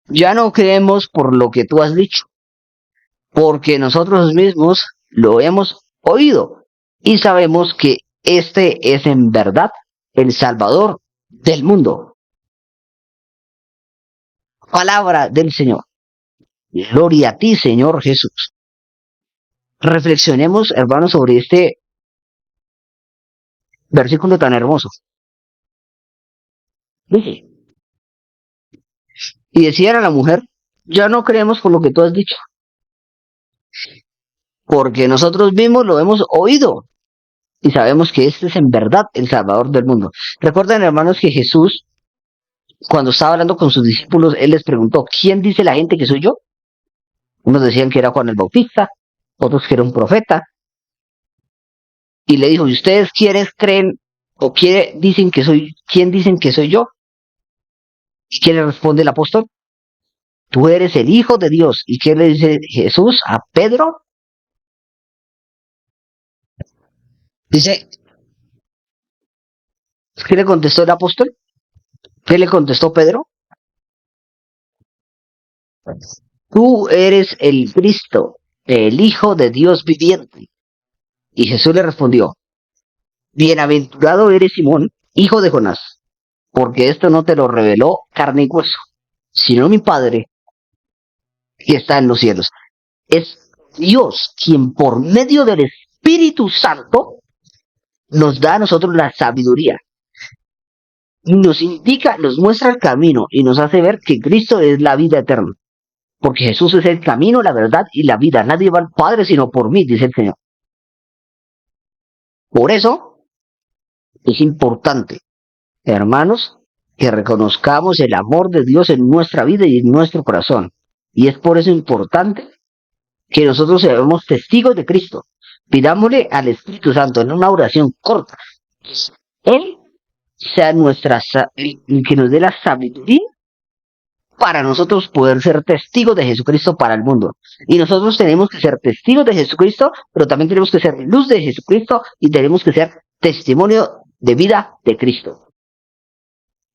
ya no creemos por lo que tú has dicho, porque nosotros mismos lo hemos oído y sabemos que este es en verdad el Salvador del mundo. Palabra del Señor. Gloria a ti, Señor Jesús. Reflexionemos, hermanos, sobre este versículo tan hermoso. Dice, y decían a la mujer, ya no creemos por lo que tú has dicho, porque nosotros mismos lo hemos oído y sabemos que este es en verdad el Salvador del mundo. Recuerden, hermanos, que Jesús, cuando estaba hablando con sus discípulos, él les preguntó, ¿quién dice la gente que soy yo? Unos decían que era Juan el Bautista, otros que era un profeta, y le dijo, ¿y ustedes quiénes creen o quién dicen que soy yo? ¿Y quién le responde el apóstol? Tú eres el Hijo de Dios. ¿Y qué le dice Jesús a Pedro? Dice, ¿qué le contestó el apóstol? ¿Qué le contestó Pedro? Tú eres el Cristo, el Hijo de Dios viviente. Y Jesús le respondió, bienaventurado eres Simón, hijo de Jonás, porque esto no te lo reveló carne y hueso, sino mi Padre que está en los cielos. Es Dios quien por medio del Espíritu Santo nos da a nosotros la sabiduría. Nos indica, nos muestra el camino y nos hace ver que Cristo es la vida eterna. Porque Jesús es el camino, la verdad y la vida. Nadie va al Padre sino por mí, dice el Señor. Por eso es importante, hermanos, que reconozcamos el amor de Dios en nuestra vida y en nuestro corazón. Y es por eso importante que nosotros seamos testigos de Cristo. Pidámosle al Espíritu Santo en una oración corta. Él sea que nos dé la sabiduría para nosotros poder ser testigos de Jesucristo para el mundo. Y nosotros tenemos que ser testigos de Jesucristo, pero también tenemos que ser luz de Jesucristo y tenemos que ser testimonio de vida de Cristo.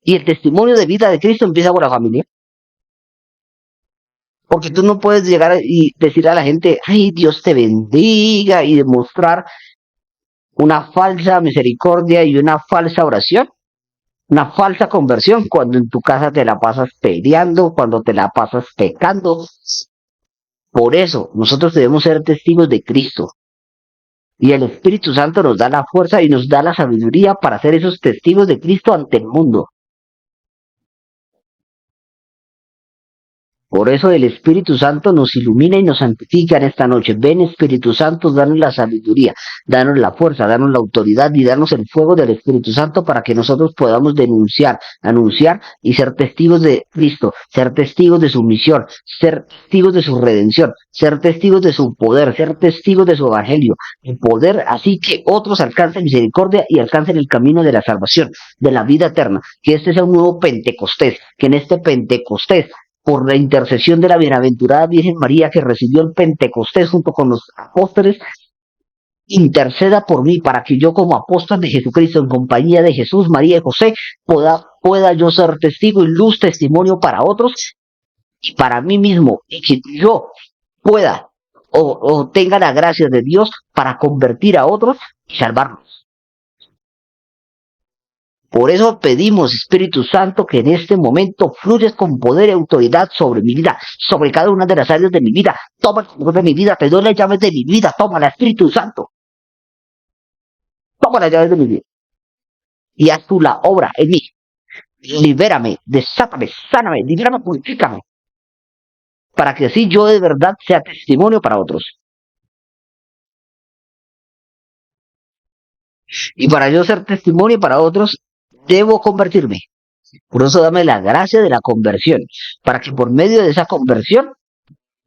Y el testimonio de vida de Cristo empieza por la familia. Porque tú no puedes llegar y decir a la gente, ay, Dios te bendiga, y demostrar una falsa misericordia y una falsa oración, una falsa conversión, cuando en tu casa te la pasas peleando, cuando te la pasas pecando. Por eso, nosotros debemos ser testigos de Cristo. Y el Espíritu Santo nos da la fuerza y nos da la sabiduría para ser esos testigos de Cristo ante el mundo. Por eso el Espíritu Santo nos ilumina y nos santifica en esta noche. Ven, Espíritu Santo, danos la sabiduría, danos la fuerza, danos la autoridad y danos el fuego del Espíritu Santo para que nosotros podamos denunciar, anunciar y ser testigos de Cristo, ser testigos de su misión, ser testigos de su redención, ser testigos de su poder, ser testigos de su evangelio, el poder así que otros alcancen misericordia y alcancen el camino de la salvación, de la vida eterna. Que este sea un nuevo Pentecostés, que en este Pentecostés, por la intercesión de la bienaventurada Virgen María que recibió el Pentecostés junto con los apóstoles, interceda por mí para que yo como apóstol de Jesucristo en compañía de Jesús, María y José pueda yo ser testigo y luz, testimonio para otros y para mí mismo, y que yo pueda o tenga la gracia de Dios para convertir a otros y salvarlos. Por eso pedimos, Espíritu Santo, que en este momento fluyes con poder y autoridad sobre mi vida, sobre cada una de las áreas de mi vida. Toma el control de mi vida, te doy las llaves de mi vida, tómala, Espíritu Santo. Toma las llaves de mi vida. Y haz tú la obra en mí. Libérame, desátame, sáname, libérame, purifícame. Para que así yo de verdad sea testimonio para otros. Y para yo ser testimonio para otros, debo convertirme. Por eso dame la gracia de la conversión, para que por medio de esa conversión,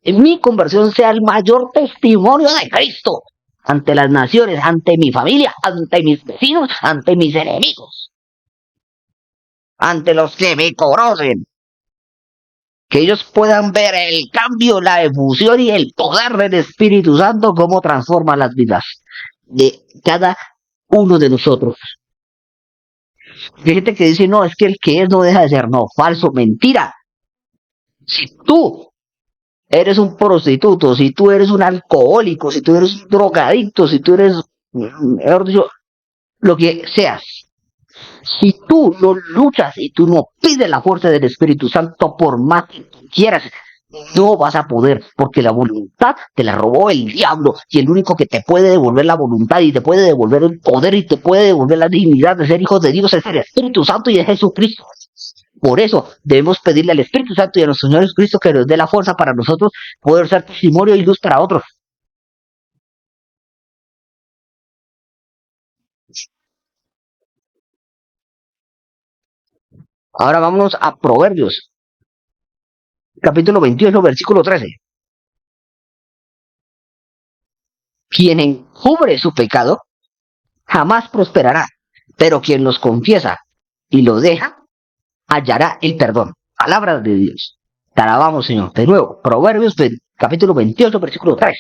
en mi conversión sea el mayor testimonio de Cristo ante las naciones, ante mi familia, ante mis vecinos, ante mis enemigos. ante los que me conocen, que ellos puedan ver el cambio, la efusión y el poder del Espíritu Santo, cómo transforma las vidas de cada uno de nosotros. Hay gente que dice, no, es que el que es no deja de ser, no, falso, mentira. Si tú eres un prostituto, si tú eres un alcohólico, si tú eres un drogadicto, si tú eres, mejor dicho, lo que seas, si tú no luchas y tú no pides la fuerza del Espíritu Santo, por más que tú quieras, no vas a poder, porque la voluntad te la robó el diablo, y el único que te puede devolver la voluntad y te puede devolver el poder y te puede devolver la dignidad de ser hijos de Dios es el Espíritu Santo y es Jesucristo. Por eso debemos pedirle al Espíritu Santo y a nuestro Señor Jesucristo que nos dé la fuerza para nosotros poder ser testimonio y luz para otros. Ahora vámonos a Proverbios, capítulo 28, versículo 13. Quien encubre su pecado jamás prosperará, pero quien los confiesa y los deja hallará el perdón. Palabra de Dios. Te alabamos, Señor. De nuevo, Proverbios capítulo 28, versículo 3.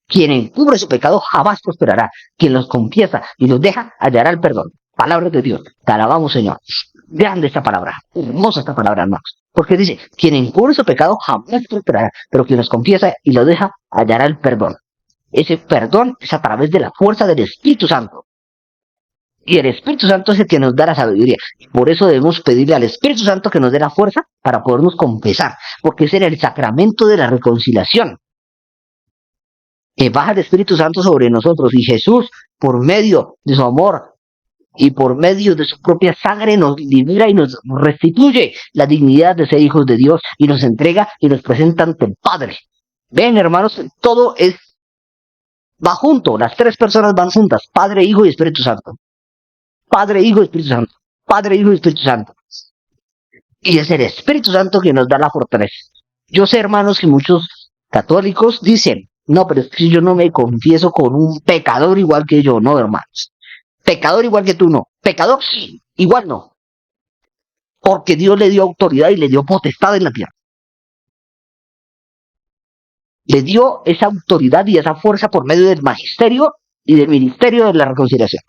Quien encubre su pecado jamás prosperará. Quien los confiesa y los deja hallará el perdón. Palabra de Dios. Te alabamos, Señor. Grande esta palabra. Hermosa esta palabra, hermanos. Porque dice, quien encubre su pecado jamás prosperará, pero quien los confiesa y los deja hallará el perdón. Ese perdón es a través de la fuerza del Espíritu Santo. Y el Espíritu Santo es el que nos da la sabiduría. Por eso debemos pedirle al Espíritu Santo que nos dé la fuerza para podernos confesar, porque ese era el sacramento de la reconciliación. Que baja el Espíritu Santo sobre nosotros y Jesús, por medio de su amor y por medio de su propia sangre, nos libera y nos restituye la dignidad de ser hijos de Dios y nos entrega y nos presenta ante el Padre. Ven, hermanos, todo va junto, las tres personas van juntas, Padre, Hijo y Espíritu Santo. Padre, Hijo y Espíritu Santo. Padre, Hijo y Espíritu Santo. Y es el Espíritu Santo que nos da la fortaleza. Yo sé, hermanos, que muchos católicos dicen, no, pero es que yo no me confieso con un pecador igual que yo, no, hermanos. Pecador igual que tú, no. Pecador sí, igual no. Porque Dios le dio autoridad y le dio potestad en la tierra. Le dio esa autoridad y esa fuerza por medio del magisterio y del ministerio de la reconciliación.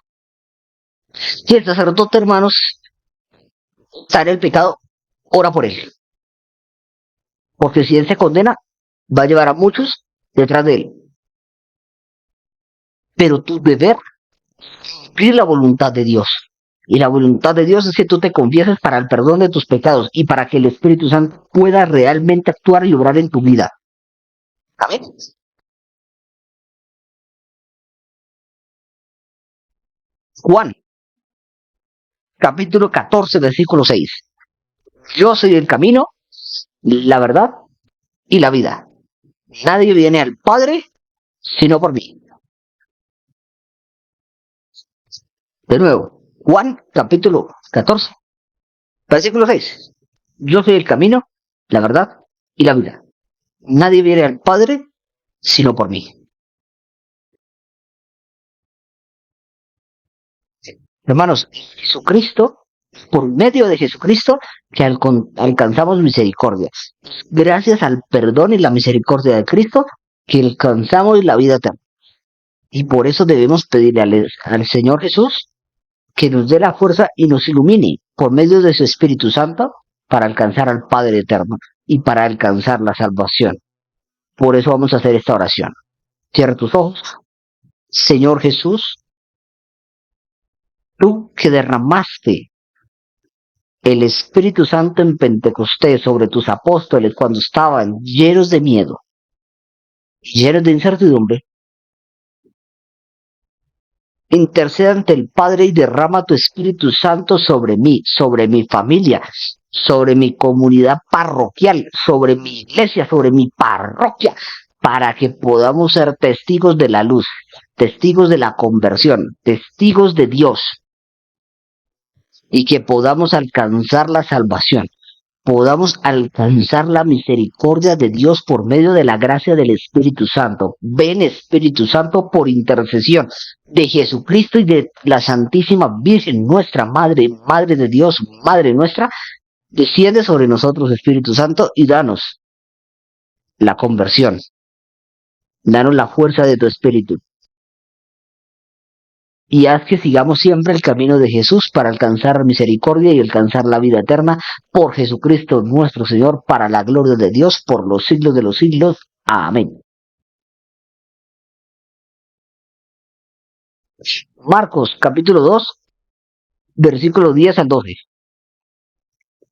Si el sacerdote, hermanos, está en el pecado, ora por él. Porque si él se condena, va a llevar a muchos detrás de él. Pero tu deber es cumplir la voluntad de Dios. Y la voluntad de Dios es que tú te confieses para el perdón de tus pecados y para que el Espíritu Santo pueda realmente actuar y obrar en tu vida. Amén. Juan, capítulo 14, versículo 6. Yo soy el camino, la verdad y la vida. Nadie viene al Padre sino por mí. De nuevo, Juan, capítulo 14, versículo 6. Yo soy el camino, la verdad y la vida. Nadie viene al Padre sino por mí. Hermanos, Jesucristo, por medio de Jesucristo, que alcanzamos misericordia. Gracias al perdón y la misericordia de Cristo, que alcanzamos la vida eterna. Y por eso debemos pedirle al Señor Jesús que nos dé la fuerza y nos ilumine por medio de su Espíritu Santo para alcanzar al Padre eterno y para alcanzar la salvación. Por eso vamos a hacer esta oración. Cierra tus ojos. Señor Jesús, tú que derramaste el Espíritu Santo en Pentecostés sobre tus apóstoles cuando estaban llenos de miedo, llenos de incertidumbre, intercede ante el Padre y derrama tu Espíritu Santo sobre mí, sobre mi familia, sobre mi comunidad parroquial, sobre mi iglesia, sobre mi parroquia, para que podamos ser testigos de la luz, testigos de la conversión, testigos de Dios, y que podamos alcanzar la salvación. podamos alcanzar la misericordia de Dios por medio de la gracia del Espíritu Santo. Ven, Espíritu Santo, por intercesión de Jesucristo y de la Santísima Virgen, nuestra Madre, Madre de Dios, Madre nuestra, desciende sobre nosotros, Espíritu Santo, y danos la conversión. Danos la fuerza de tu Espíritu. Y haz que sigamos siempre el camino de Jesús para alcanzar misericordia y alcanzar la vida eterna por Jesucristo nuestro Señor, para la gloria de Dios, por los siglos de los siglos. Amén. Marcos capítulo 2, versículo 10 al 12.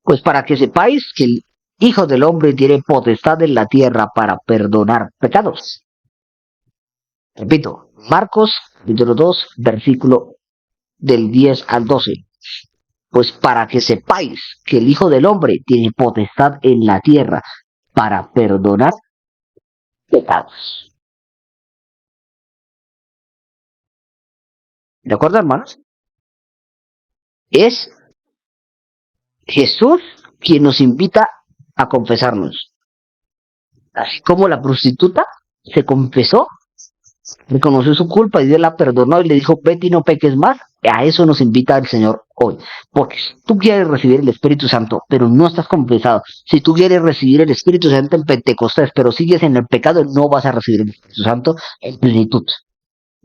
Pues para que sepáis que el Hijo del Hombre tiene potestad en la tierra para perdonar pecados. Repito, Marcos capítulo 2, versículo del 10 al 12. Pues para que sepáis que el Hijo del Hombre tiene potestad en la tierra para perdonar pecados. ¿De acuerdo, hermanos? Es Jesús quien nos invita a confesarnos. Así como la prostituta se confesó, reconoció su culpa y Dios la perdonó y le dijo, vete y no peques más. A eso nos invita el Señor hoy. Porque si tú quieres recibir el Espíritu Santo, pero no estás confesado, si tú quieres recibir el Espíritu Santo en Pentecostés, pero sigues en el pecado, no vas a recibir el Espíritu Santo en plenitud.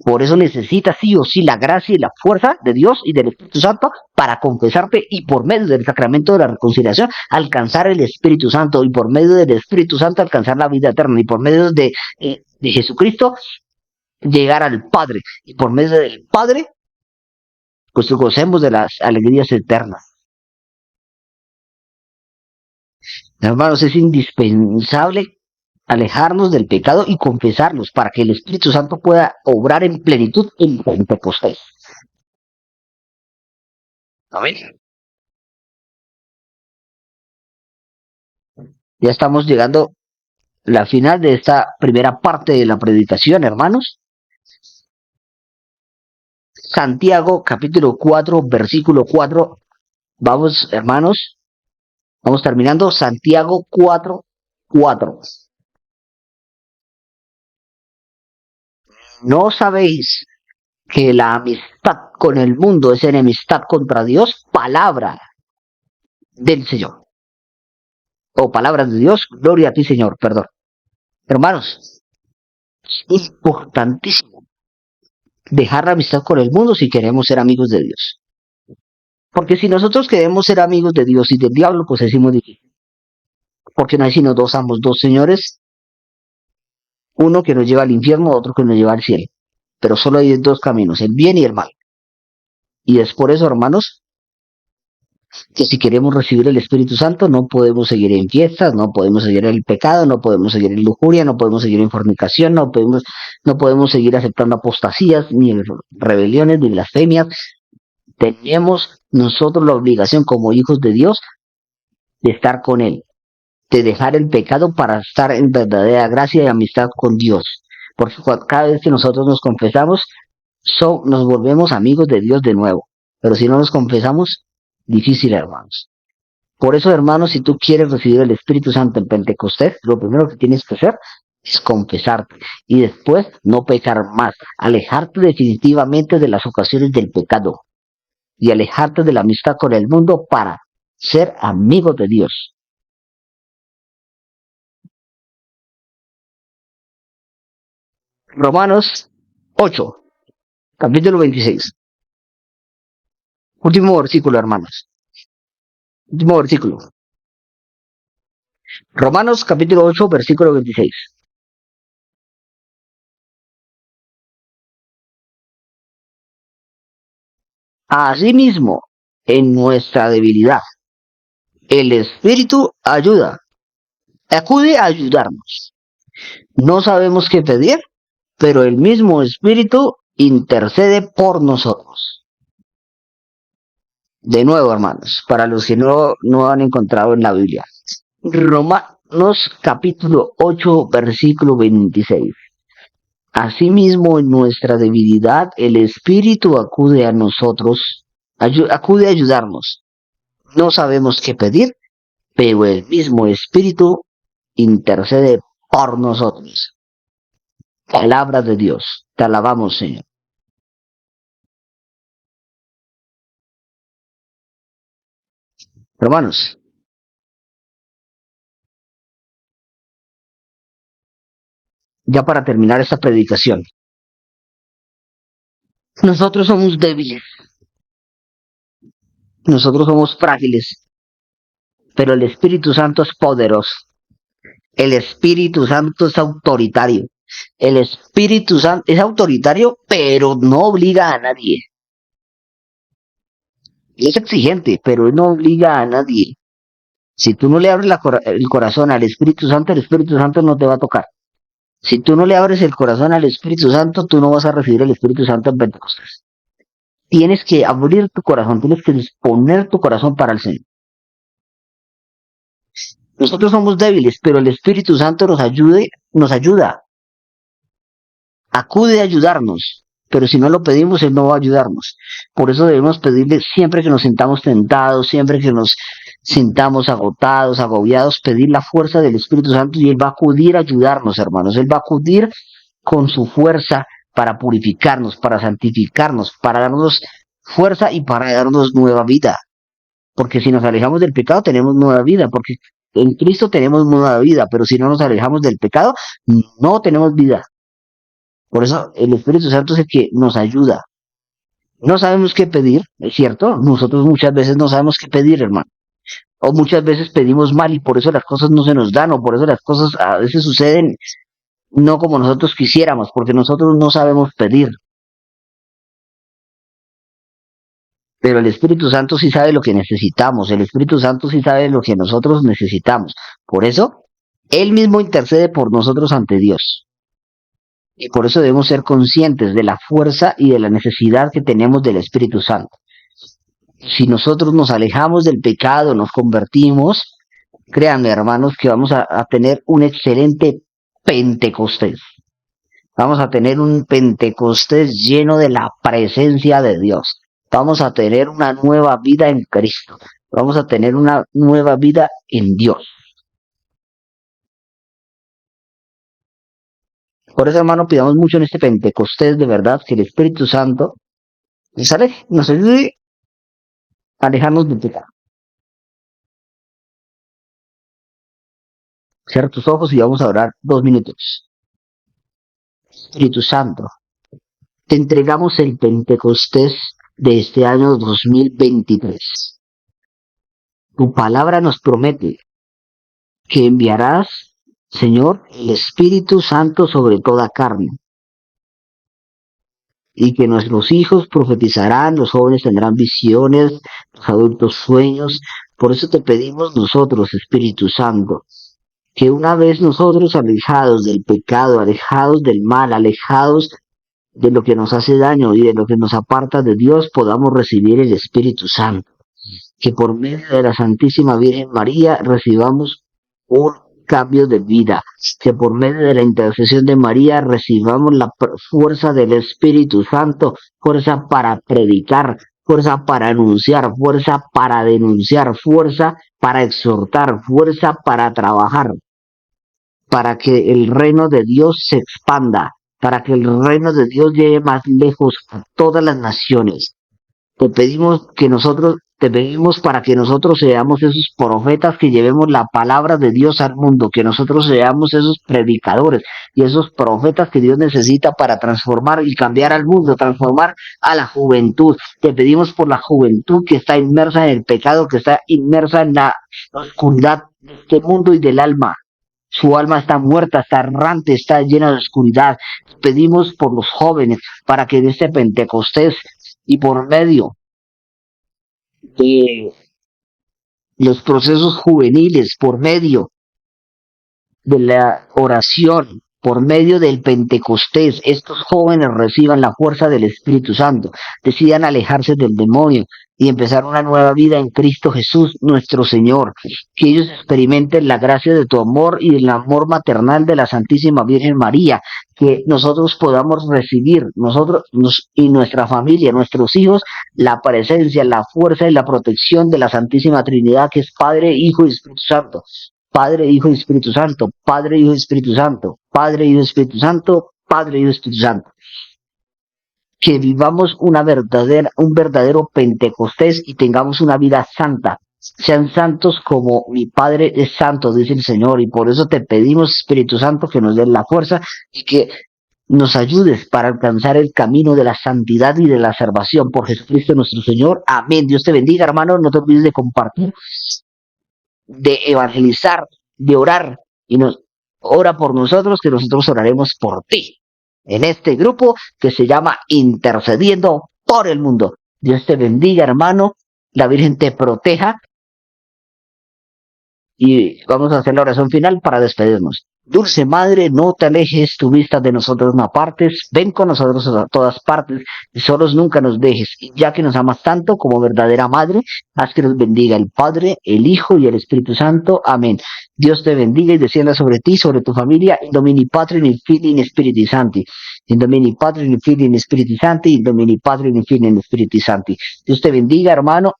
Por eso necesitas sí o sí la gracia y la fuerza de Dios y del Espíritu Santo para confesarte y por medio del sacramento de la reconciliación alcanzar el Espíritu Santo y por medio del Espíritu Santo alcanzar la vida eterna y por medio de Jesucristo llegar al Padre y por medio del Padre pues gocemos de las alegrías eternas. Hermanos, es indispensable alejarnos del pecado y confesarnos para que el Espíritu Santo pueda obrar en plenitud en Pentecostés. Amén. Ya estamos llegando a la final de esta primera parte de la predicación, hermanos. Santiago capítulo 4, versículo 4. Vamos, hermanos, vamos terminando. Santiago 4, 4. ¿No sabéis que la amistad con el mundo es enemistad contra Dios? Palabra del Señor. O palabras de Dios, gloria a ti, Señor, perdón. Hermanos, es importantísimo dejar la amistad con el mundo si queremos ser amigos de Dios. Porque si nosotros queremos ser amigos de Dios y del diablo, pues es muy difícil. Porque no hay sino dos amos, dos señores, uno que nos lleva al infierno, otro que nos lleva al cielo. Pero solo hay dos caminos, el bien y el mal. Y es por eso, hermanos, que si queremos recibir el Espíritu Santo, no podemos seguir en fiestas, no podemos seguir en el pecado, no podemos seguir en lujuria, no podemos seguir en fornicación, no podemos seguir aceptando apostasías, ni rebeliones, ni blasfemias. Tenemos nosotros la obligación como hijos de Dios de estar con Él, de dejar el pecado para estar en verdadera gracia y amistad con Dios. Porque cada vez que nosotros nos confesamos, nos volvemos amigos de Dios de nuevo. Pero si no nos confesamos, difícil, hermanos. Por eso, hermanos, si tú quieres recibir el Espíritu Santo en Pentecostés, lo primero que tienes que hacer es confesarte y después no pecar más, alejarte definitivamente de las ocasiones del pecado y alejarte de la amistad con el mundo para ser amigo de Dios. Romanos 8, capítulo 26. Último versículo, hermanos. Último versículo. Romanos capítulo 8, versículo 26. Asimismo, en nuestra debilidad, el Espíritu acude a ayudarnos. No sabemos qué pedir, pero el mismo Espíritu intercede por nosotros. De nuevo, hermanos, para los que no han encontrado en la Biblia. Romanos capítulo 8, versículo 26. Asimismo, en nuestra debilidad, el Espíritu acude a nosotros, acude a ayudarnos. No sabemos qué pedir, pero el mismo Espíritu intercede por nosotros. Palabra de Dios. Te alabamos, Señor. Hermanos, ya para terminar esta predicación, nosotros somos débiles, nosotros somos frágiles, pero el Espíritu Santo es poderoso. El Espíritu Santo es autoritario. El Espíritu Santo es autoritario, pero no obliga a nadie. Es exigente, pero no obliga a nadie. Si tú no le abres el corazón al Espíritu Santo, el Espíritu Santo no te va a tocar. Si tú no le abres el corazón al Espíritu Santo, tú no vas a recibir el Espíritu Santo en Pentecostés. Tienes que abrir tu corazón, tienes que disponer tu corazón para el Señor. Nosotros somos débiles, pero el Espíritu Santo nos ayuda, acude a ayudarnos. Pero si no lo pedimos, Él no va a ayudarnos. Por eso debemos pedirle siempre que nos sintamos tentados, siempre que nos sintamos agotados, agobiados, pedir la fuerza del Espíritu Santo y Él va a acudir a ayudarnos, hermanos. Él va a acudir con su fuerza para purificarnos, para santificarnos, para darnos fuerza y para darnos nueva vida. Porque si nos alejamos del pecado tenemos nueva vida, porque en Cristo tenemos nueva vida, pero si no nos alejamos del pecado, no tenemos vida. Por eso el Espíritu Santo es el que nos ayuda. No sabemos qué pedir, es cierto, nosotros muchas veces no sabemos qué pedir, hermano. O muchas veces pedimos mal y por eso las cosas no se nos dan, o por eso las cosas a veces suceden no como nosotros quisiéramos, porque nosotros no sabemos pedir. Pero el Espíritu Santo sí sabe lo que necesitamos, el Espíritu Santo sí sabe lo que nosotros necesitamos. Por eso, Él mismo intercede por nosotros ante Dios. Y por eso debemos ser conscientes de la fuerza y de la necesidad que tenemos del Espíritu Santo. Si nosotros nos alejamos del pecado, nos convertimos, créanme hermanos que vamos a tener un excelente Pentecostés. Vamos a tener un Pentecostés lleno de la presencia de Dios. Vamos a tener una nueva vida en Cristo. Vamos a tener una nueva vida en Dios. Por eso, hermano, pidamos mucho en este Pentecostés de verdad que el Espíritu Santo nos ayude a alejarnos del pecado. Cierra tus ojos y vamos a orar 2 minutos. Espíritu Santo, te entregamos el Pentecostés de este año 2023. Tu palabra nos promete que enviarás, Señor, el Espíritu Santo sobre toda carne, y que nuestros hijos profetizarán, los jóvenes tendrán visiones, los adultos sueños. Por eso te pedimos nosotros, Espíritu Santo, que una vez nosotros alejados del pecado, alejados del mal, alejados de lo que nos hace daño y de lo que nos aparta de Dios, podamos recibir el Espíritu Santo. Que por medio de la Santísima Virgen María recibamos un cambio de vida. Que por medio de la intercesión de María recibamos la fuerza del Espíritu Santo, fuerza para predicar, fuerza para anunciar, fuerza para denunciar, fuerza para exhortar, fuerza para trabajar, para que el reino de Dios se expanda, para que el reino de Dios llegue más lejos a todas las naciones. Te pedimos para que nosotros seamos esos profetas que llevemos la palabra de Dios al mundo, que nosotros seamos esos predicadores y esos profetas que Dios necesita para transformar y cambiar al mundo, transformar a la juventud. Te pedimos por la juventud que está inmersa en el pecado, que está inmersa en la oscuridad de este mundo y del alma. Su alma está muerta, está errante, está llena de oscuridad. Pedimos por los jóvenes para que en este Pentecostés y por medio de los procesos juveniles, por medio de la oración, por medio del Pentecostés, estos jóvenes reciban la fuerza del Espíritu Santo, decidan alejarse del demonio y empezar una nueva vida en Cristo Jesús, nuestro Señor. Que ellos experimenten la gracia de tu amor y el amor maternal de la Santísima Virgen María. Que nosotros podamos recibir, y nuestra familia, nuestros hijos, la presencia, la fuerza y la protección de la Santísima Trinidad, que es Padre, Hijo y Espíritu Santo. Padre, Hijo y Espíritu Santo, Padre, Hijo y Espíritu Santo, Padre, Hijo y Espíritu Santo, Padre, Hijo y Espíritu Santo. Que vivamos un verdadero Pentecostés y tengamos una vida santa. Sean santos como mi Padre es santo, dice el Señor, y por eso te pedimos, Espíritu Santo, que nos den la fuerza y que nos ayudes para alcanzar el camino de la santidad y de la salvación por Jesucristo nuestro Señor. Amén. Dios te bendiga, hermano. No te olvides de compartir, de evangelizar, de orar, y ora por nosotros, que nosotros oraremos por ti en este grupo que se llama Intercediendo por el Mundo. Dios te bendiga, hermano. La Virgen te proteja. Y vamos a hacer la oración final para despedirnos. Dulce Madre, no te alejes tu vista de nosotros, no apartes, ven con nosotros a todas partes y solos nunca nos dejes. Y ya que nos amas tanto como verdadera Madre, haz que nos bendiga el Padre, el Hijo y el Espíritu Santo. Amén. Dios te bendiga y descienda sobre ti, sobre tu familia, in Domini Patri, in Filii, in Spiritus Sancti. In Domini Patri, in Filii, in Spiritus Sancti, in Domini Patri, in Filii, in Spiritus Sancti. Dios te bendiga, hermano.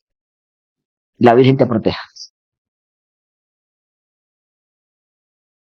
La Virgen te proteja.